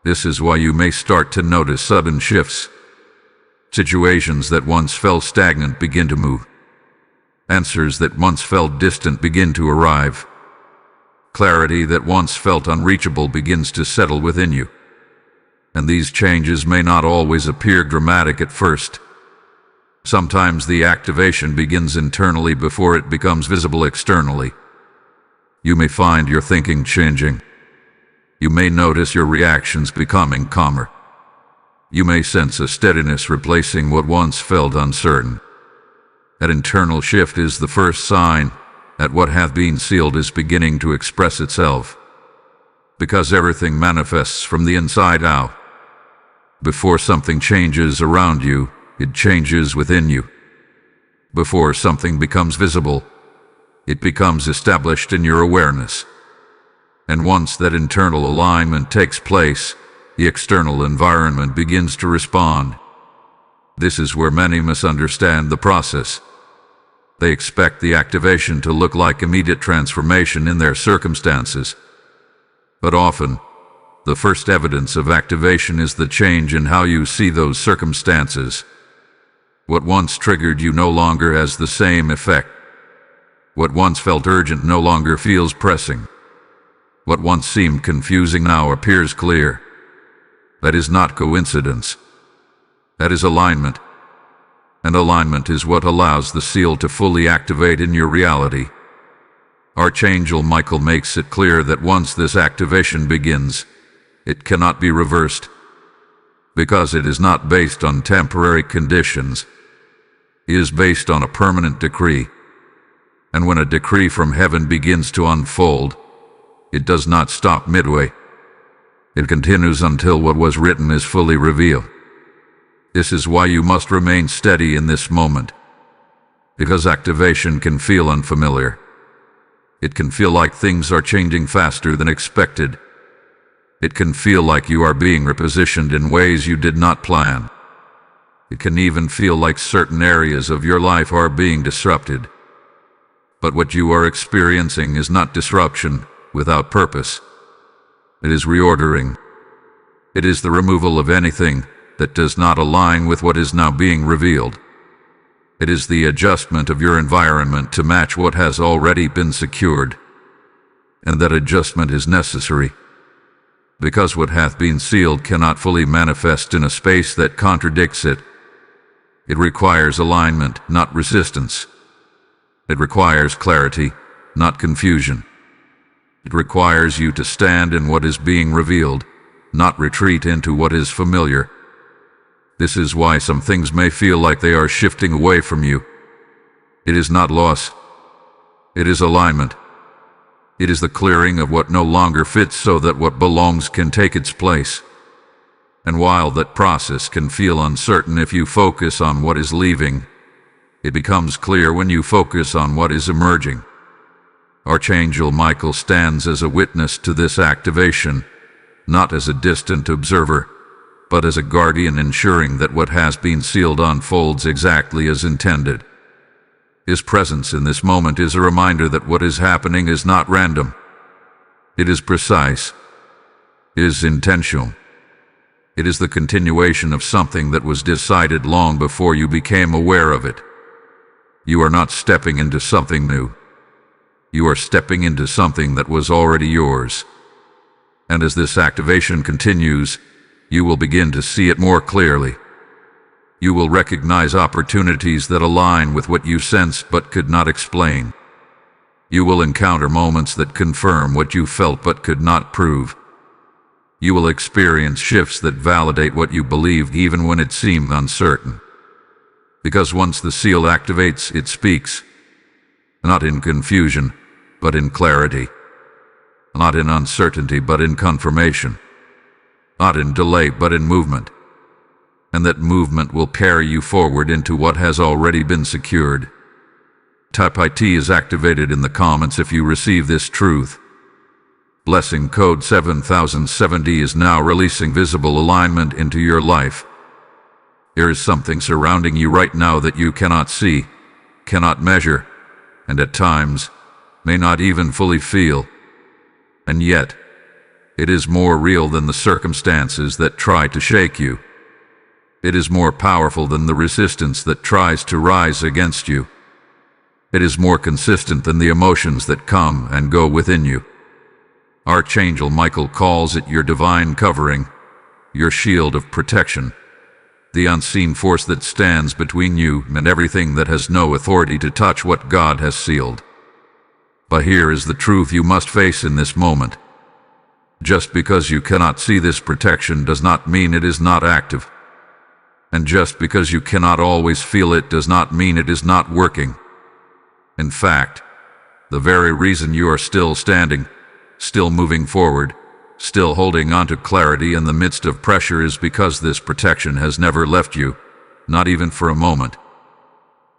This is why you may start to notice sudden shifts. Situations that once felt stagnant begin to move. Answers that once felt distant begin to arrive. Clarity that once felt unreachable begins to settle within you. And these changes may not always appear dramatic at first. Sometimes the activation begins internally before it becomes visible externally. You may find your thinking changing. You may notice your reactions becoming calmer. You may sense a steadiness replacing what once felt uncertain. That internal shift is the first sign that what hath been sealed is beginning to express itself. Because everything manifests from the inside out. Before something changes around you, it changes within you. Before something becomes visible, it becomes established in your awareness. And once that internal alignment takes place, the external environment begins to respond. This is where many misunderstand the process. They expect the activation to look like immediate transformation in their circumstances. But often, the first evidence of activation is the change in how you see those circumstances. What once triggered you no longer has the same effect. What once felt urgent no longer feels pressing. What once seemed confusing now appears clear. That is not coincidence. That is alignment. And alignment is what allows the seal to fully activate in your reality. Archangel Michael makes it clear that once this activation begins, it cannot be reversed. Because it is not based on temporary conditions. It is based on a permanent decree. And when a decree from heaven begins to unfold, it does not stop midway. It continues until what was written is fully revealed. This is why you must remain steady in this moment. Because activation can feel unfamiliar. It can feel like things are changing faster than expected. It can feel like you are being repositioned in ways you did not plan. It can even feel like certain areas of your life are being disrupted. But what you are experiencing is not disruption without purpose. It is reordering. It is the removal of anything that does not align with what is now being revealed. It is the adjustment of your environment to match what has already been secured. And that adjustment is necessary. Because what hath been sealed cannot fully manifest in a space that contradicts it. It requires alignment, not resistance. It requires clarity, not confusion. It requires you to stand in what is being revealed, not retreat into what is familiar. This is why some things may feel like they are shifting away from you. It is not loss. It is alignment. It is the clearing of what no longer fits so that what belongs can take its place. And while that process can feel uncertain if you focus on what is leaving, it becomes clear when you focus on what is emerging. Archangel Michael stands as a witness to this activation, not as a distant observer, but as a guardian ensuring that what has been sealed unfolds exactly as intended. His presence in this moment is a reminder that what is happening is not random. It is precise. It is intentional. It is the continuation of something that was decided long before you became aware of it. You are not stepping into something new. You are stepping into something that was already yours. And as this activation continues, you will begin to see it more clearly. You will recognize opportunities that align with what you sensed but could not explain. You will encounter moments that confirm what you felt but could not prove. You will experience shifts that validate what you believed even when it seemed uncertain. Because once the seal activates, it speaks. Not in confusion, but in clarity. Not in uncertainty, but in confirmation. Not in delay, but in movement. And that movement will carry you forward into what has already been secured. Type IT is activated in the comments if you receive this truth. Blessing code 7070 is now releasing visible alignment into your life. There is something surrounding you right now that you cannot see, cannot measure, and at times may not even fully feel. And yet, it is more real than the circumstances that try to shake you. It is more powerful than the resistance that tries to rise against you. It is more consistent than the emotions that come and go within you. Archangel Michael calls it your divine covering, your shield of protection, the unseen force that stands between you and everything that has no authority to touch what God has sealed. But here is the truth you must face in this moment. Just because you cannot see this protection does not mean it is not active. And just because you cannot always feel it does not mean it is not working. In fact, the very reason you are still standing, still moving forward, still holding on to clarity in the midst of pressure is because this protection has never left you, not even for a moment.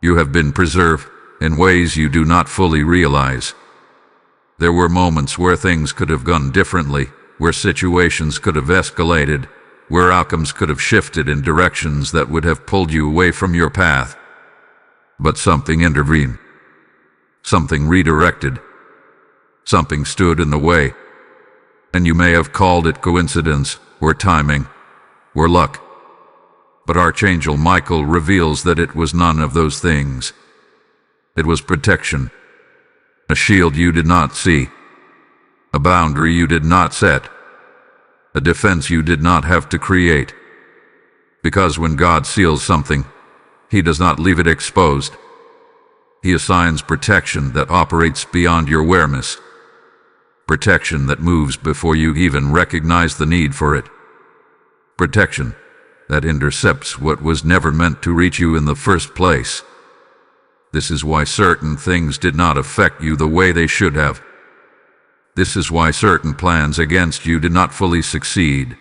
You have been preserved in ways you do not fully realize. There were moments where things could have gone differently, where situations could have escalated, where outcomes could have shifted in directions that would have pulled you away from your path. But something intervened. Something redirected. Something stood in the way. And you may have called it coincidence, or timing, or luck. But Archangel Michael reveals that it was none of those things. It was protection. A shield you did not see. A boundary you did not set. A defense you did not have to create. Because when God seals something, He does not leave it exposed. He assigns protection that operates beyond your awareness. Protection that moves before you even recognize the need for it. Protection that intercepts what was never meant to reach you in the first place. This is why certain things did not affect you the way they should have. This is why certain plans against you did not fully succeed.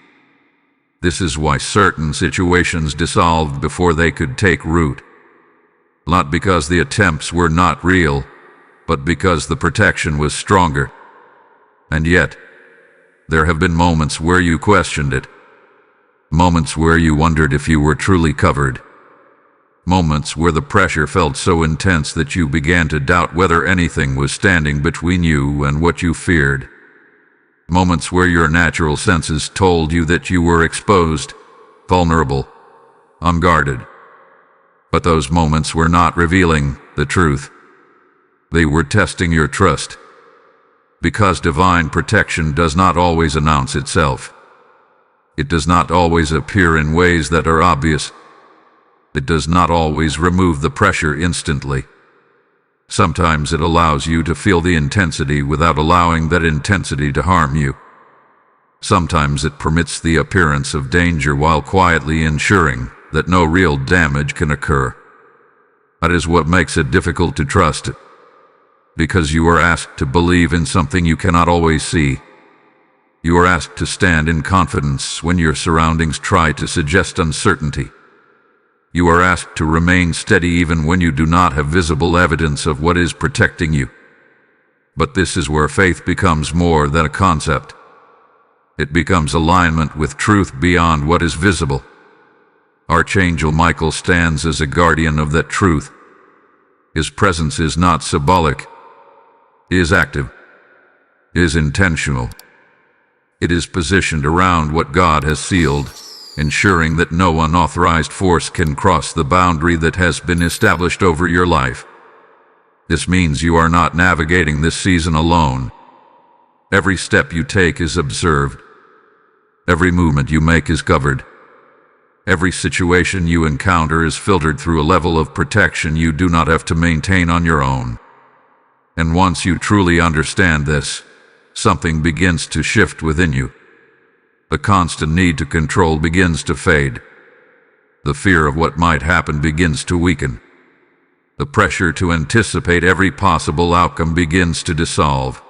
This is why certain situations dissolved before they could take root. Not because the attempts were not real, but because the protection was stronger. And yet, there have been moments where you questioned it. Moments where you wondered if you were truly covered. Moments where the pressure felt so intense that you began to doubt whether anything was standing between you and what you feared. Moments where your natural senses told you that you were exposed, vulnerable, unguarded. But those moments were not revealing the truth. They were testing your trust. Because divine protection does not always announce itself. It does not always appear in ways that are obvious. It does not always remove the pressure instantly. Sometimes it allows you to feel the intensity without allowing that intensity to harm you. Sometimes it permits the appearance of danger while quietly ensuring that no real damage can occur. That is what makes it difficult to trust it. Because you are asked to believe in something you cannot always see. You are asked to stand in confidence when your surroundings try to suggest uncertainty. You are asked to remain steady even when you do not have visible evidence of what is protecting you. But this is where faith becomes more than a concept. It becomes alignment with truth beyond what is visible. Archangel Michael stands as a guardian of that truth. His presence is not symbolic. It is active. It is intentional. It is positioned around what God has sealed, ensuring that no unauthorized force can cross the boundary that has been established over your life. This means you are not navigating this season alone. Every step you take is observed. Every movement you make is covered. Every situation you encounter is filtered through a level of protection you do not have to maintain on your own. And once you truly understand this, something begins to shift within you. The constant need to control begins to fade. The fear of what might happen begins to weaken. The pressure to anticipate every possible outcome begins to dissolve.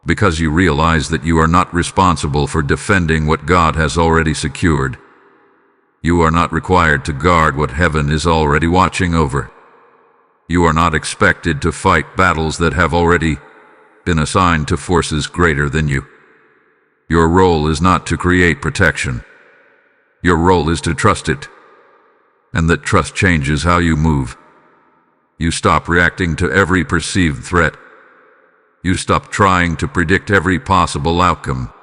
Because you realize that you are not responsible for defending what God has already secured. You are not required to guard what heaven is already watching over. You are not expected to fight battles that have already been assigned to forces greater than you. Your role is not to create protection. Your role is to trust it. And that trust changes how you move. You stop reacting to every perceived threat. You stop trying to predict every possible outcome.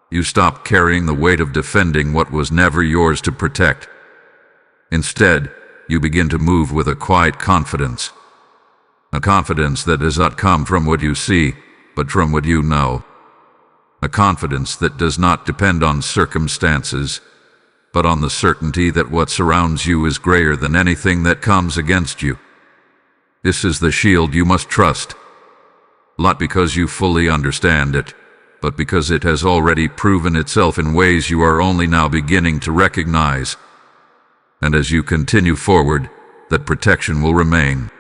You stop carrying the weight of defending what was never yours to protect. Instead, you begin to move with a quiet confidence. A confidence that does not come from what you see, but from what you know. A confidence that does not depend on circumstances, but on the certainty that what surrounds you is greater than anything that comes against you. This is the shield you must trust, not because you fully understand it, but because it has already proven itself in ways you are only now beginning to recognize. And as you continue forward, that protection will remain,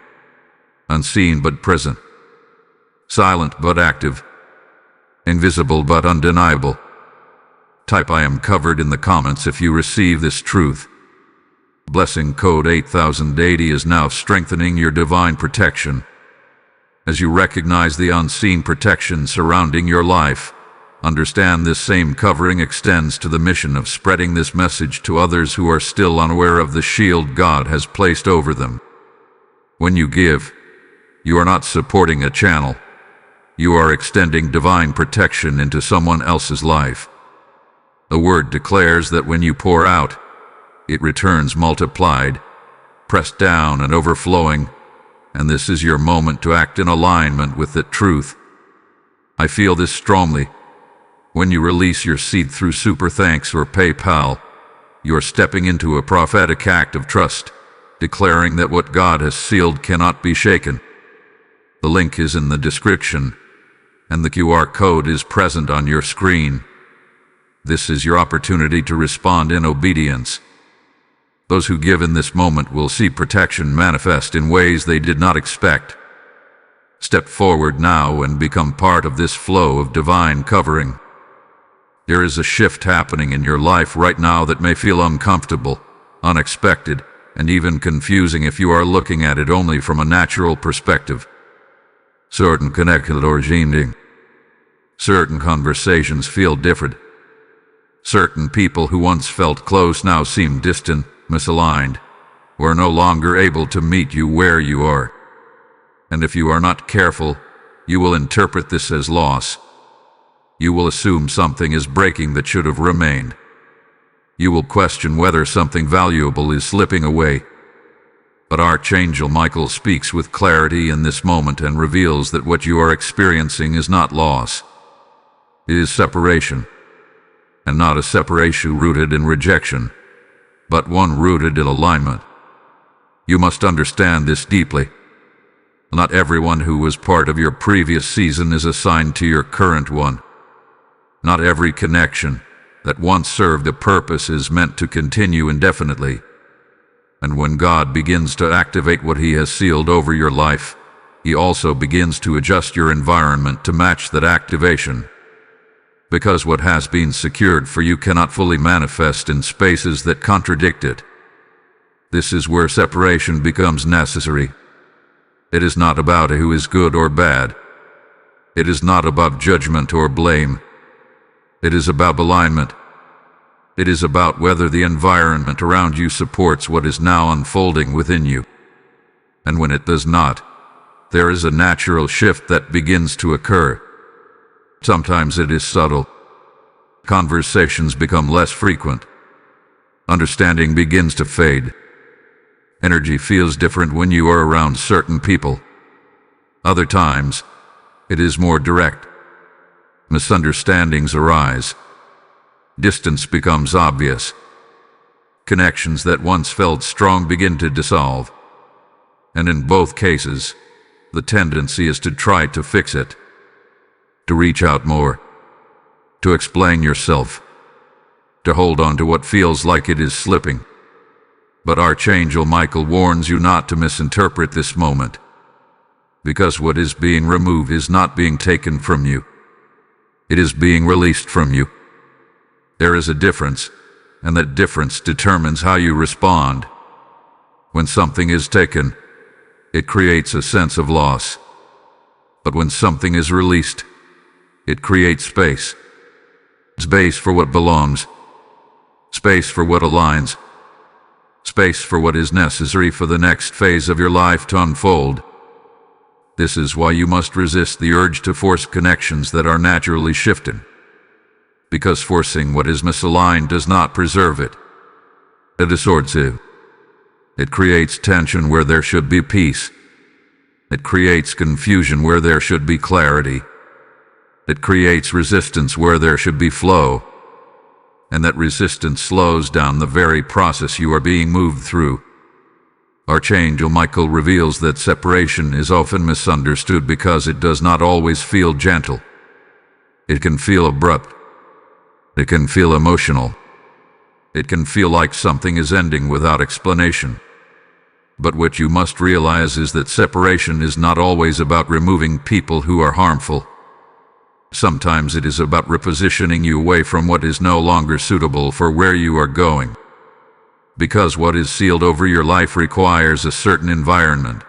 unseen but present, silent but active, invisible but undeniable. Type "I am covered" in the comments if you receive this truth. Blessing code 8080 is now strengthening your divine protection. As you recognize the unseen protection surrounding your life, understand this same covering extends to the mission of spreading this message to others who are still unaware of the shield God has placed over them. When you give, you are not supporting a channel. You are extending divine protection into someone else's life. The word declares that when you pour out, it returns multiplied, pressed down and overflowing, and this is your moment to act in alignment with that truth. I feel this strongly. When you release your seed through Super Thanks or PayPal, you are stepping into a prophetic act of trust, declaring that what God has sealed cannot be shaken. The link is in the description, and the QR code is present on your screen. This is your opportunity to respond in obedience. Those who give in this moment will see protection manifest in ways they did not expect. Step forward now and become part of this flow of divine covering. There is a shift happening in your life right now that may feel uncomfortable, unexpected, and even confusing if you are looking at it only from a natural perspective. Certain conversations feel different. Certain people who once felt close now seem distant, misaligned, or are no longer able to meet you where you are. And if you are not careful, you will interpret this as loss. You will assume something is breaking that should have remained. You will question whether something valuable is slipping away. But Archangel Michael speaks with clarity in this moment and reveals that what you are experiencing is not loss. It is separation. And not a separation rooted in rejection, but one rooted in alignment. You must understand this deeply. Not everyone who was part of your previous season is assigned to your current one. Not every connection that once served a purpose is meant to continue indefinitely. And when God begins to activate what He has sealed over your life, He also begins to adjust your environment to match that activation. Because what has been secured for you cannot fully manifest in spaces that contradict it. This is where separation becomes necessary. It is not about who is good or bad. It is not about judgment or blame. It is about alignment. It is about whether the environment around you supports what is now unfolding within you. And when it does not, there is a natural shift that begins to occur. Sometimes it is subtle. Conversations become less frequent. Understanding begins to fade. Energy feels different when you are around certain people. Other times, it is more direct. Misunderstandings arise. Distance becomes obvious. Connections that once felt strong begin to dissolve. And in both cases, the tendency is to try to fix it, to reach out more, to explain yourself, to hold on to what feels like it is slipping. But Archangel Michael warns you not to misinterpret this moment, because what is being removed is not being taken from you. It is being released from you. There is a difference, and that difference determines how you respond. When something is taken, it creates a sense of loss. But when something is released, it creates space. Space for what belongs. Space for what aligns. Space for what is necessary for the next phase of your life to unfold. This is why you must resist the urge to force connections that are naturally shifting. Because forcing what is misaligned does not preserve it. It distorts it. It creates tension where there should be peace. It creates confusion where there should be clarity. It creates resistance where there should be flow. And that resistance slows down the very process you are being moved through. Archangel Michael reveals that separation is often misunderstood because it does not always feel gentle. It can feel abrupt. It can feel emotional. It can feel like something is ending without explanation. But what you must realize is that separation is not always about removing people who are harmful. Sometimes it is about repositioning you away from what is no longer suitable for where you are going. Because what is sealed over your life requires a certain environment.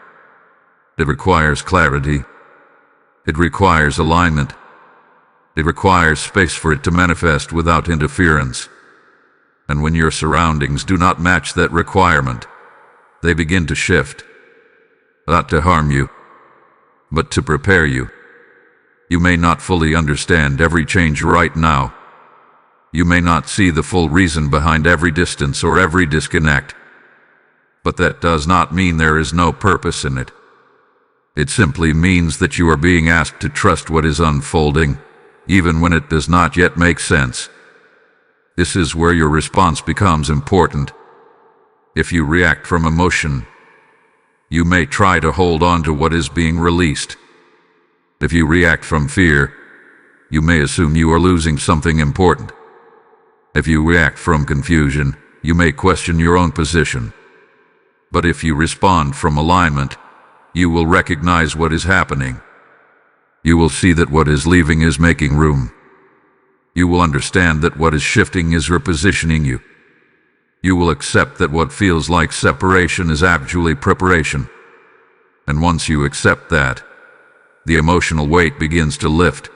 It requires clarity. It requires alignment. It requires space for it to manifest without interference. And when your surroundings do not match that requirement, they begin to shift. Not to harm you, but to prepare you. You may not fully understand every change right now. You may not see the full reason behind every distance or every disconnect. But that does not mean there is no purpose in it. It simply means that you are being asked to trust what is unfolding, even when it does not yet make sense. This is where your response becomes important. If you react from emotion, you may try to hold on to what is being released. If you react from fear, you may assume you are losing something important. If you react from confusion, you may question your own position. But if you respond from alignment, you will recognize what is happening. You will see that what is leaving is making room. You will understand that what is shifting is repositioning you. You will accept that what feels like separation is actually preparation. And once you accept that, the emotional weight begins to lift.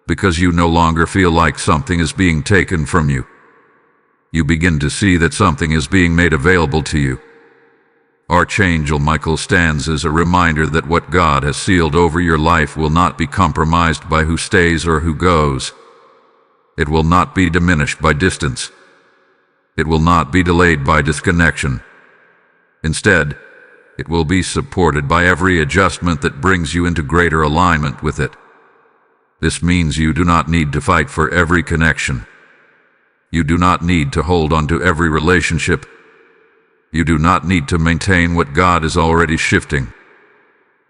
Because you no longer feel like something is being taken from you. You begin to see that something is being made available to you. Archangel Michael stands as a reminder that what God has sealed over your life will not be compromised by who stays or who goes. It will not be diminished by distance. It will not be delayed by disconnection. Instead, it will be supported by every adjustment that brings you into greater alignment with it. This means you do not need to fight for every connection. You do not need to hold on to every relationship. You do not need to maintain what God is already shifting.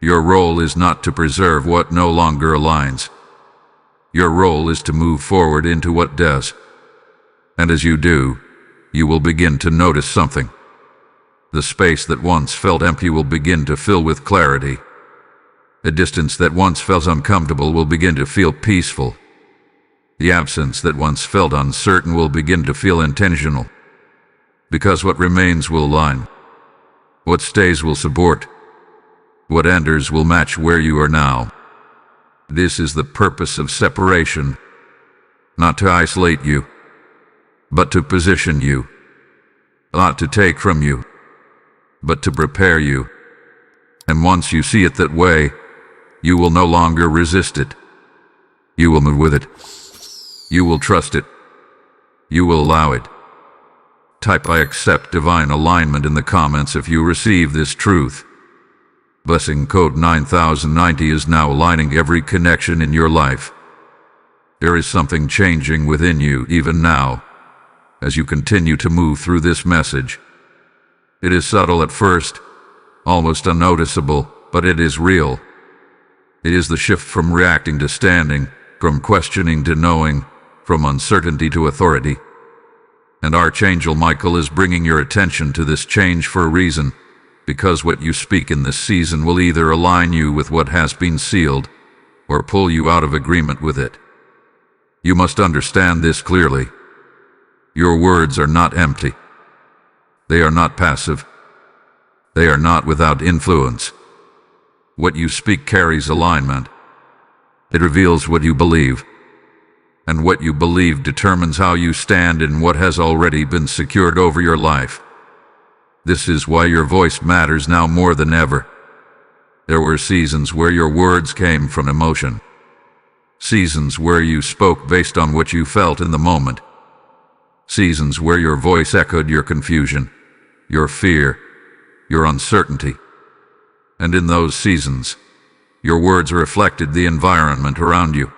Your role is not to preserve what no longer aligns. Your role is to move forward into what does. And as you do, you will begin to notice something. The space that once felt empty will begin to fill with clarity. The distance that once felt uncomfortable will begin to feel peaceful. The absence that once felt uncertain will begin to feel intentional. Because what remains will align. What stays will support. What enters will match where you are now. This is the purpose of separation, not to isolate you, but to position you, not to take from you, but to prepare you. And once you see it that way, you will no longer resist it. You will move with it. You will trust it. You will allow it. Type "I accept divine alignment" in the comments if you receive this truth. Blessing code 9090 is now aligning every connection in your life. There is something changing within you even now, as you continue to move through this message. It is subtle at first, almost unnoticeable, but it is real. It is the shift from reacting to standing, from questioning to knowing, from uncertainty to authority. And Archangel Michael is bringing your attention to this change for a reason, because what you speak in this season will either align you with what has been sealed, or pull you out of agreement with it. You must understand this clearly. Your words are not empty. They are not passive. They are not without influence. What you speak carries alignment. It reveals what you believe. And what you believe determines how you stand in what has already been secured over your life. This is why your voice matters now more than ever. There were seasons where your words came from emotion. Seasons where you spoke based on what you felt in the moment. Seasons where your voice echoed your confusion, your fear, your uncertainty. And in those seasons, your words reflected the environment around you.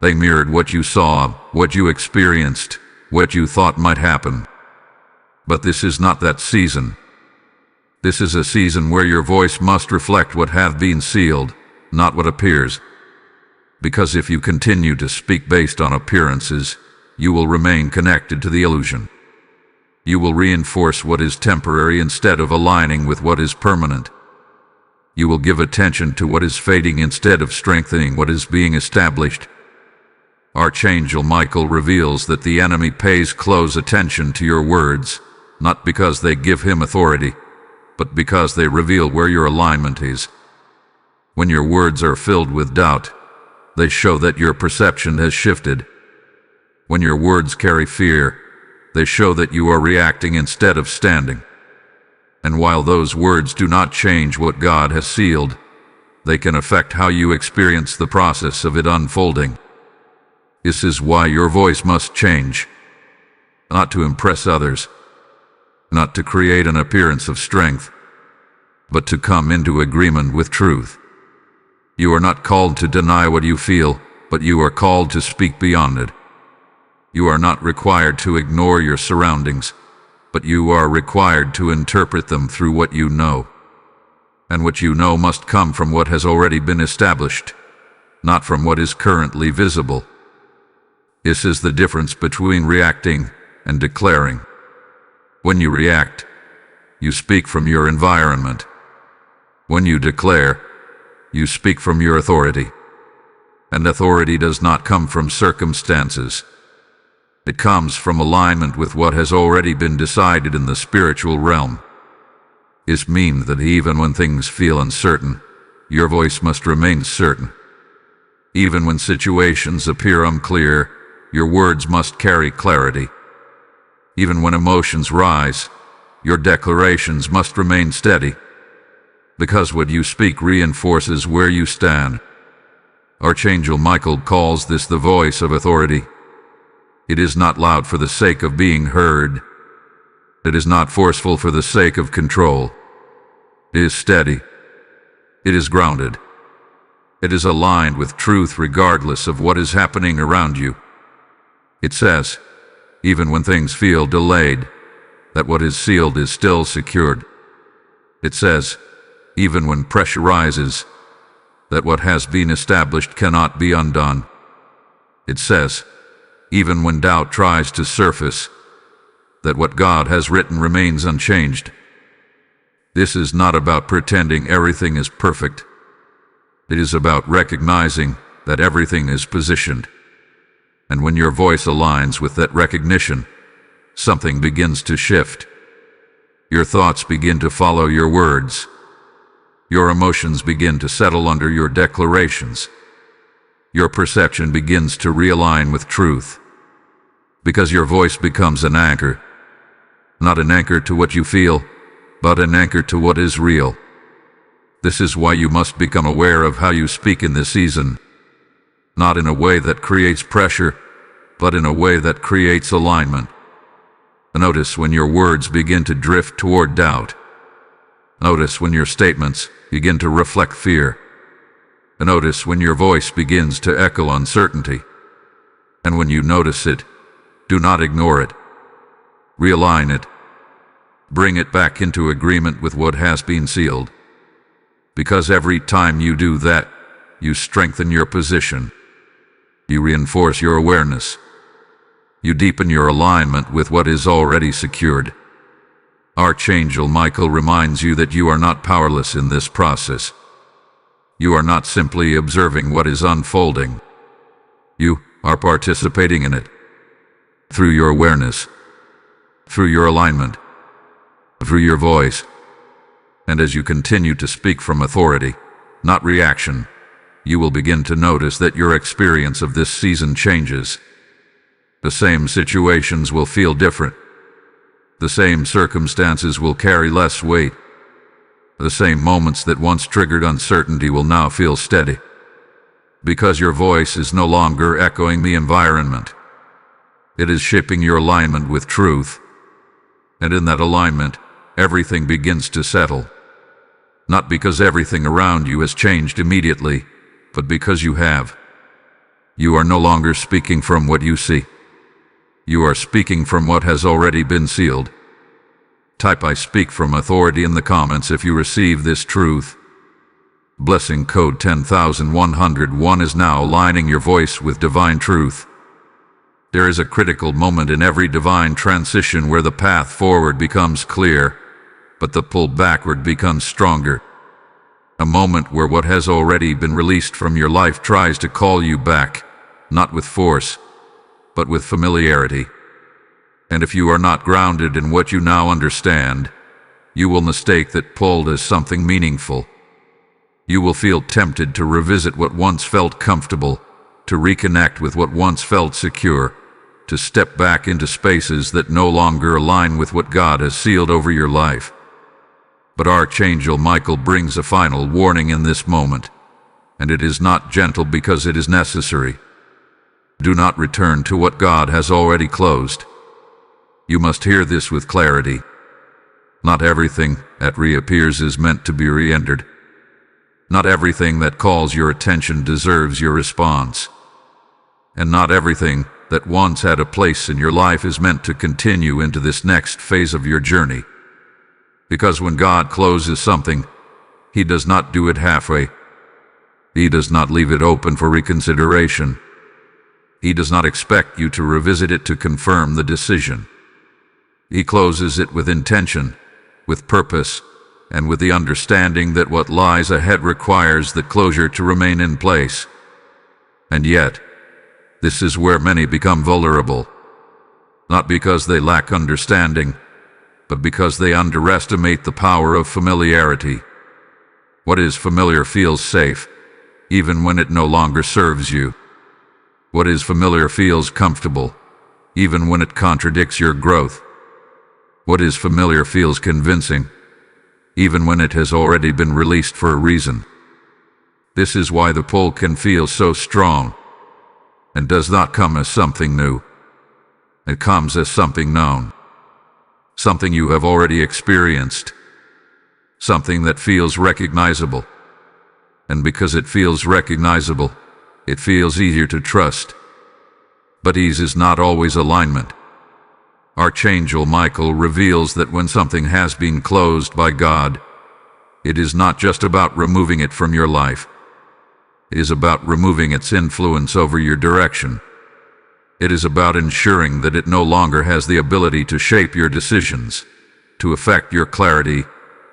They mirrored what you saw, what you experienced, what you thought might happen. But this is not that season. This is a season where your voice must reflect what have been sealed, not what appears. Because if you continue to speak based on appearances, you will remain connected to the illusion. You will reinforce what is temporary instead of aligning with what is permanent. You will give attention to what is fading instead of strengthening what is being established. Archangel Michael reveals that the enemy pays close attention to your words, not because they give him authority, but because they reveal where your alignment is. When your words are filled with doubt, they show that your perception has shifted. When your words carry fear, they show that you are reacting instead of standing. And while those words do not change what God has sealed, they can affect how you experience the process of it unfolding. This is why your voice must change, not to impress others, not to create an appearance of strength, but to come into agreement with truth. You are not called to deny what you feel, but you are called to speak beyond it. You are not required to ignore your surroundings, but you are required to interpret them through what you know. And what you know must come from what has already been established, not from what is currently visible. This is the difference between reacting and declaring. When you react, you speak from your environment. When you declare, you speak from your authority. And authority does not come from circumstances. It comes from alignment with what has already been decided in the spiritual realm. This means that even when things feel uncertain, your voice must remain certain. Even when situations appear unclear, your words must carry clarity. Even when emotions rise, your declarations must remain steady. Because what you speak reinforces where you stand. Archangel Michael calls this the voice of authority. It is not loud for the sake of being heard. It is not forceful for the sake of control. It is steady. It is grounded. It is aligned with truth regardless of what is happening around you. It says, even when things feel delayed, that what is sealed is still secured. It says, even when pressure rises, that what has been established cannot be undone. It says, even when doubt tries to surface, that what God has written remains unchanged. This is not about pretending everything is perfect. It is about recognizing that everything is positioned. And when your voice aligns with that recognition, something begins to shift. Your thoughts begin to follow your words. Your emotions begin to settle under your declarations. your perception begins to realign with truth. Because your voice becomes an anchor. Not an anchor to what you feel, but an anchor to what is real. This is why you must become aware of how you speak in this season. Not in a way that creates pressure, but in a way that creates alignment. Notice when your words begin to drift toward doubt. Notice when your statements begin to reflect fear. Notice when your voice begins to echo uncertainty. And when you notice it, do not ignore it. Realign it. Bring it back into agreement with what has been sealed. Because every time you do that, you strengthen your position. You reinforce your awareness. You deepen your alignment with what is already secured. Archangel Michael reminds you that you are not powerless in this process. You are not simply observing what is unfolding. You are participating in it. Through your awareness, through your alignment, through your voice. And as you continue to speak from authority, not reaction, you will begin to notice that your experience of this season changes. The same situations will feel different. The same circumstances will carry less weight. The same moments that once triggered uncertainty will now feel steady. Because your voice is no longer echoing the environment. It is shaping your alignment with truth. And in that alignment, everything begins to settle. Not because everything around you has changed immediately, but because you have. You are no longer speaking from what you see. You are speaking from what has already been sealed. Type "I speak from authority" in the comments if you receive this truth. Blessing code 10,101 is now aligning your voice with divine truth. There is a critical moment in every divine transition where the path forward becomes clear, but the pull backward becomes stronger. A moment where what has already been released from your life tries to call you back, not with force, but with familiarity. And if you are not grounded in what you now understand, you will mistake that pull as something meaningful. You will feel tempted to revisit what once felt comfortable, to reconnect with what once felt secure, to step back into spaces that no longer align with what God has sealed over your life. But Archangel Michael brings a final warning in this moment, and it is not gentle because it is necessary. Do not return to what God has already closed. You must hear this with clarity. Not everything that reappears is meant to be re-entered. Not everything that calls your attention deserves your response. And not everything that once had a place in your life is meant to continue into this next phase of your journey. Because when God closes something, He does not do it halfway. He does not leave it open for reconsideration. He does not expect you to revisit it to confirm the decision. He closes it with intention, with purpose, and with the understanding that what lies ahead requires the closure to remain in place. And yet, this is where many become vulnerable. Not because they lack understanding, but because they underestimate the power of familiarity. What is familiar feels safe, even when it no longer serves you. What is familiar feels comfortable, even when it contradicts your growth. What is familiar feels convincing, even when it has already been released for a reason. This is why the pull can feel so strong, and does not come as something new. It comes as something known, something you have already experienced, something that feels recognizable. And because it feels recognizable, it feels easier to trust. But ease is not always alignment. Archangel Michael reveals that when something has been closed by God, it is not just about removing it from your life. It is about removing its influence over your direction. It is about ensuring that it no longer has the ability to shape your decisions, to affect your clarity,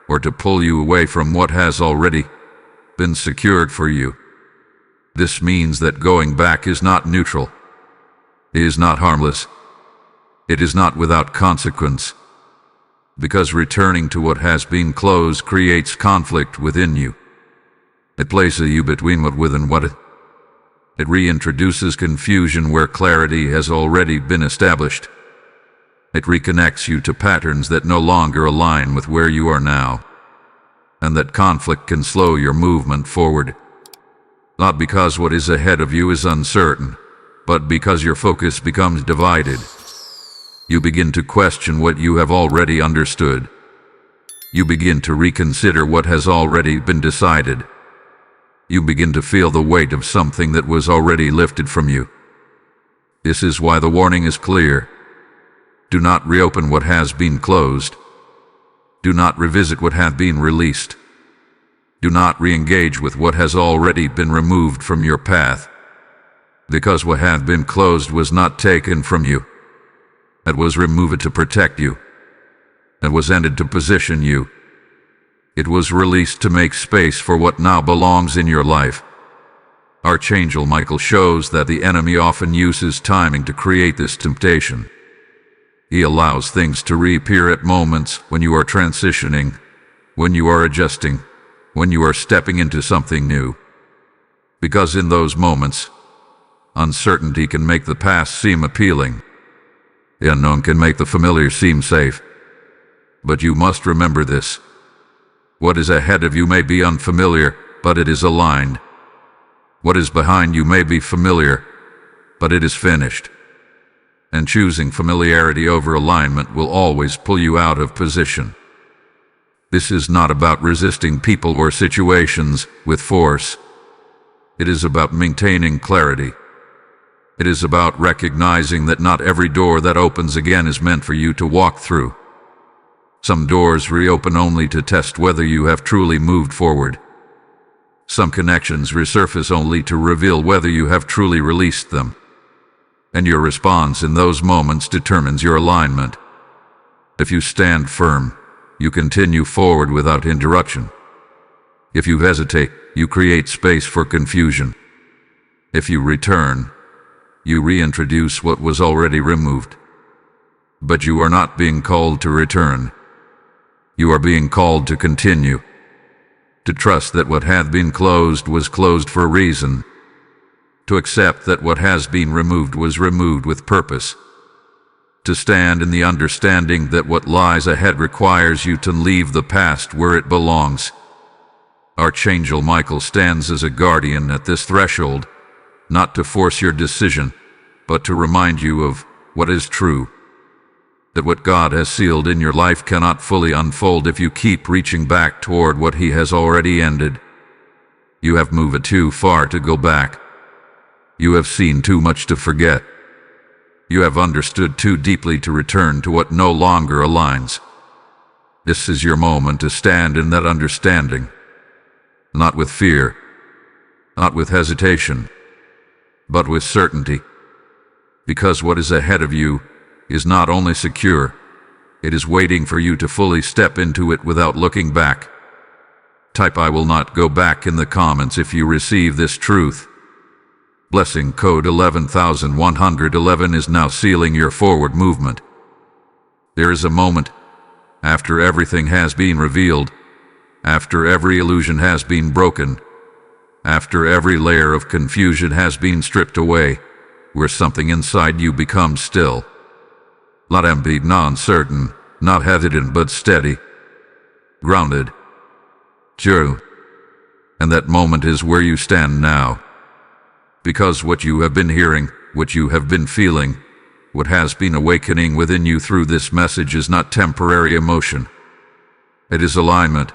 or to pull you away from what has already been secured for you. This means that going back is not neutral. It is not harmless. It is not without consequence. Because returning to what has been closed creates conflict within you. It places you between what with and what. It reintroduces confusion where clarity has already been established. It reconnects you to patterns that no longer align with where you are now, and that conflict can slow your movement forward. Not because what is ahead of you is uncertain, but because your focus becomes divided. You begin to question what you have already understood. You begin to reconsider what has already been decided. You begin to feel the weight of something that was already lifted from you. This is why the warning is clear. Do not reopen what has been closed. Do not revisit what has been released. Do not re-engage with what has already been removed from your path. Because what had been closed was not taken from you. It was removed to protect you. It was ended to position you. It was released to make space for what now belongs in your life. Archangel Michael shows that the enemy often uses timing to create this temptation. He allows things to reappear at moments when you are transitioning, when you are adjusting, when you are stepping into something new. Because in those moments, uncertainty can make the past seem appealing. The unknown can make the familiar seem safe. But you must remember this. What is ahead of you may be unfamiliar, but it is aligned. What is behind you may be familiar, but it is finished. And choosing familiarity over alignment will always pull you out of position. This is not about resisting people or situations with force. It is about maintaining clarity. It is about recognizing that not every door that opens again is meant for you to walk through. Some doors reopen only to test whether you have truly moved forward. Some connections resurface only to reveal whether you have truly released them. And your response in those moments determines your alignment. If you stand firm, you continue forward without interruption. If you hesitate, you create space for confusion. If you return, you reintroduce what was already removed. But you are not being called to return. You are being called to continue. To trust that what had been closed was closed for a reason. To accept that what has been removed was removed with purpose. To stand in the understanding that what lies ahead requires you to leave the past where it belongs. Archangel Michael stands as a guardian at this threshold, not to force your decision, but to remind you of what is true. That what God has sealed in your life cannot fully unfold if you keep reaching back toward what He has already ended. You have moved too far to go back. You have seen too much to forget. You have understood too deeply to return to what no longer aligns. This is your moment to stand in that understanding. Not with fear, not with hesitation, but with certainty. Because what is ahead of you is not only secure, it is waiting for you to fully step into it without looking back. Type "I will not go back" in the comments if you receive this truth. Blessing code 11,111 is now sealing your forward movement. There is a moment, after everything has been revealed, after every illusion has been broken, after every layer of confusion has been stripped away, where something inside you becomes still. Not empty, not uncertain, not hesitant, but steady, grounded, true. And that moment is where you stand now. Because what you have been hearing, what you have been feeling, what has been awakening within you through this message is not temporary emotion. It is alignment.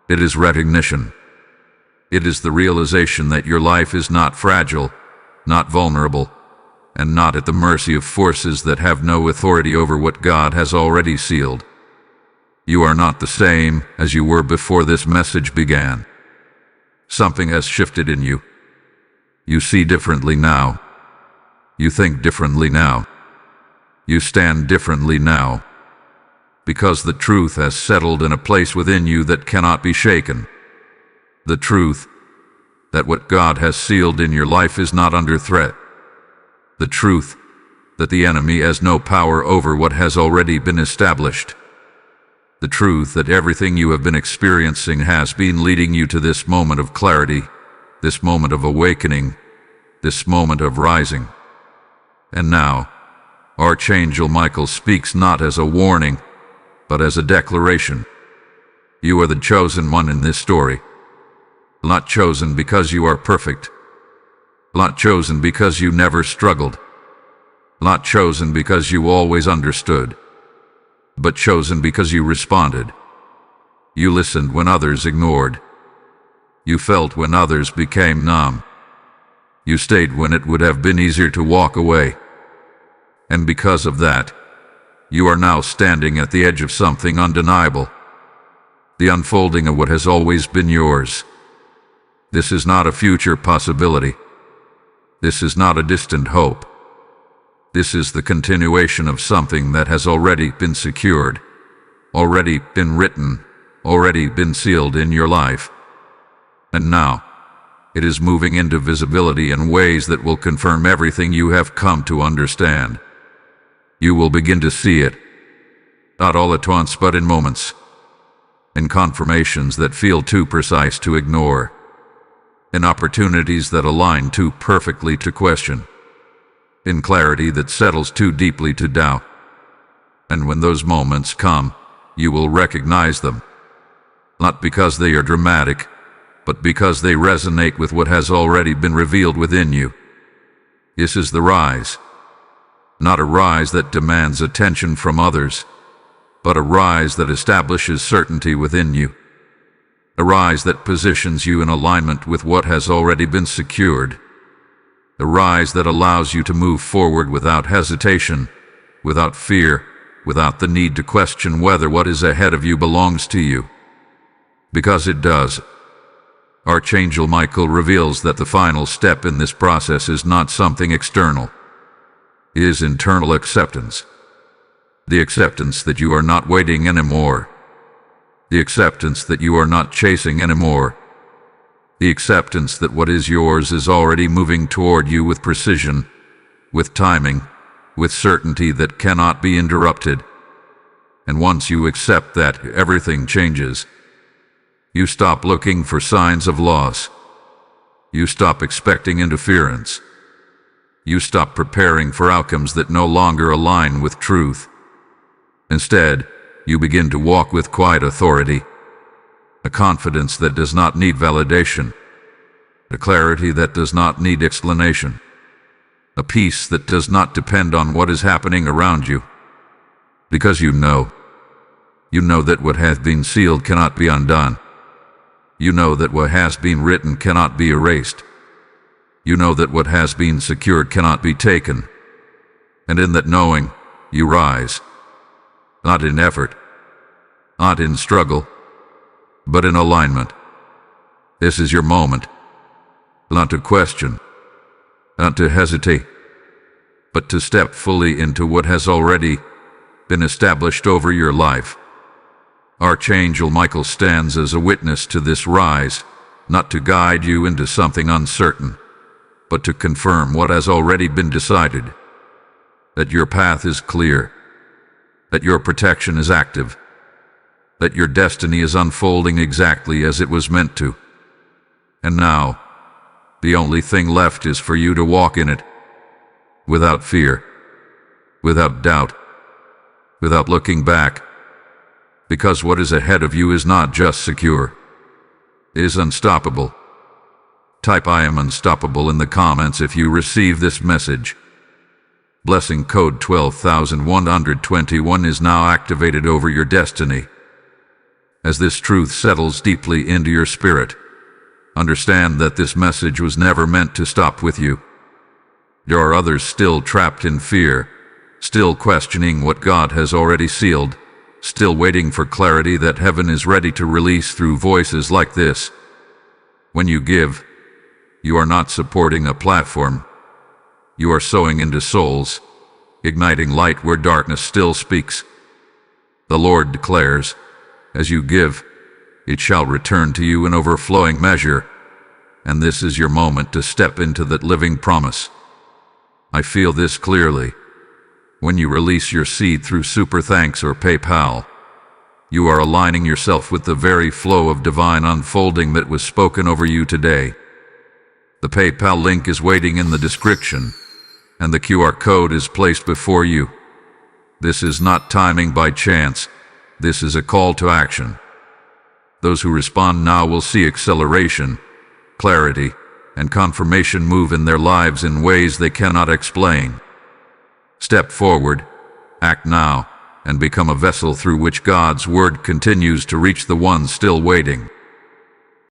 It is recognition. It is the realization that your life is not fragile, not vulnerable, and not at the mercy of forces that have no authority over what God has already sealed. You are not the same as you were before this message began. Something has shifted in you. You see differently now. You think differently now. You stand differently now. Because the truth has settled in a place within you that cannot be shaken. The truth that what God has sealed in your life is not under threat. The truth that the enemy has no power over what has already been established. The truth that everything you have been experiencing has been leading you to this moment of clarity, this moment of awakening, this moment of rising. And now, Archangel Michael speaks not as a warning, but as a declaration. You are the chosen one in this story. Not chosen because you are perfect. Not chosen because you never struggled. Not chosen because you always understood. But chosen because you responded. You listened when others ignored. You felt when others became numb. You stayed when it would have been easier to walk away. And because of that, you are now standing at the edge of something undeniable. The unfolding of what has always been yours. This is not a future possibility. This is not a distant hope. This is the continuation of something that has already been secured, already been written, already been sealed in your life. And now, it is moving into visibility in ways that will confirm everything you have come to understand. You will begin to see it, not all at once, but in moments, in confirmations that feel too precise to ignore, in opportunities that align too perfectly to question, in clarity that settles too deeply to doubt. And when those moments come, you will recognize them, not because they are dramatic, but because they resonate with what has already been revealed within you. This is the rise. Not a rise that demands attention from others, but a rise that establishes certainty within you. A rise that positions you in alignment with what has already been secured. A rise that allows you to move forward without hesitation, without fear, without the need to question whether what is ahead of you belongs to you. Because it does. Archangel Michael reveals that the final step in this process is not something external. It is internal acceptance. The acceptance that you are not waiting anymore. The acceptance that you are not chasing anymore. The acceptance that what is yours is already moving toward you with precision, with timing, with certainty that cannot be interrupted. And once you accept that, everything changes. You stop looking for signs of loss. You stop expecting interference. You stop preparing for outcomes that no longer align with truth. Instead, you begin to walk with quiet authority, a confidence that does not need validation, a clarity that does not need explanation, a peace that does not depend on what is happening around you. Because you know that what hath been sealed cannot be undone. You know that what has been written cannot be erased. You know that what has been secured cannot be taken. And in that knowing, you rise. Not in effort, not in struggle, but in alignment. This is your moment. Not to question, not to hesitate, but to step fully into what has already been established over your life. Archangel Michael stands as a witness to this rise, not to guide you into something uncertain, but to confirm what has already been decided, that your path is clear, that your protection is active, that your destiny is unfolding exactly as it was meant to. And now, the only thing left is for you to walk in it, without fear, without doubt, without looking back, because what is ahead of you is not just secure, it is unstoppable. Type "I am unstoppable" in the comments if you receive this message. Blessing code 12,121 is now activated over your destiny. As this truth settles deeply into your spirit, understand that this message was never meant to stop with you. There are others still trapped in fear, still questioning what God has already sealed, still waiting for clarity that heaven is ready to release through voices like this. When you give, you are not supporting a platform. You are sowing into souls, igniting light where darkness still speaks. The Lord declares, as you give, it shall return to you in overflowing measure, and this is your moment to step into that living promise. I feel this clearly. When you release your seed through Super Thanks or PayPal, you are aligning yourself with the very flow of divine unfolding that was spoken over you today. The PayPal link is waiting in the description, and the QR code is placed before you. This is not timing by chance. This is a call to action. Those who respond now will see acceleration, clarity, and confirmation move in their lives in ways they cannot explain. Step forward, act now, and become a vessel through which God's word continues to reach the ones still waiting.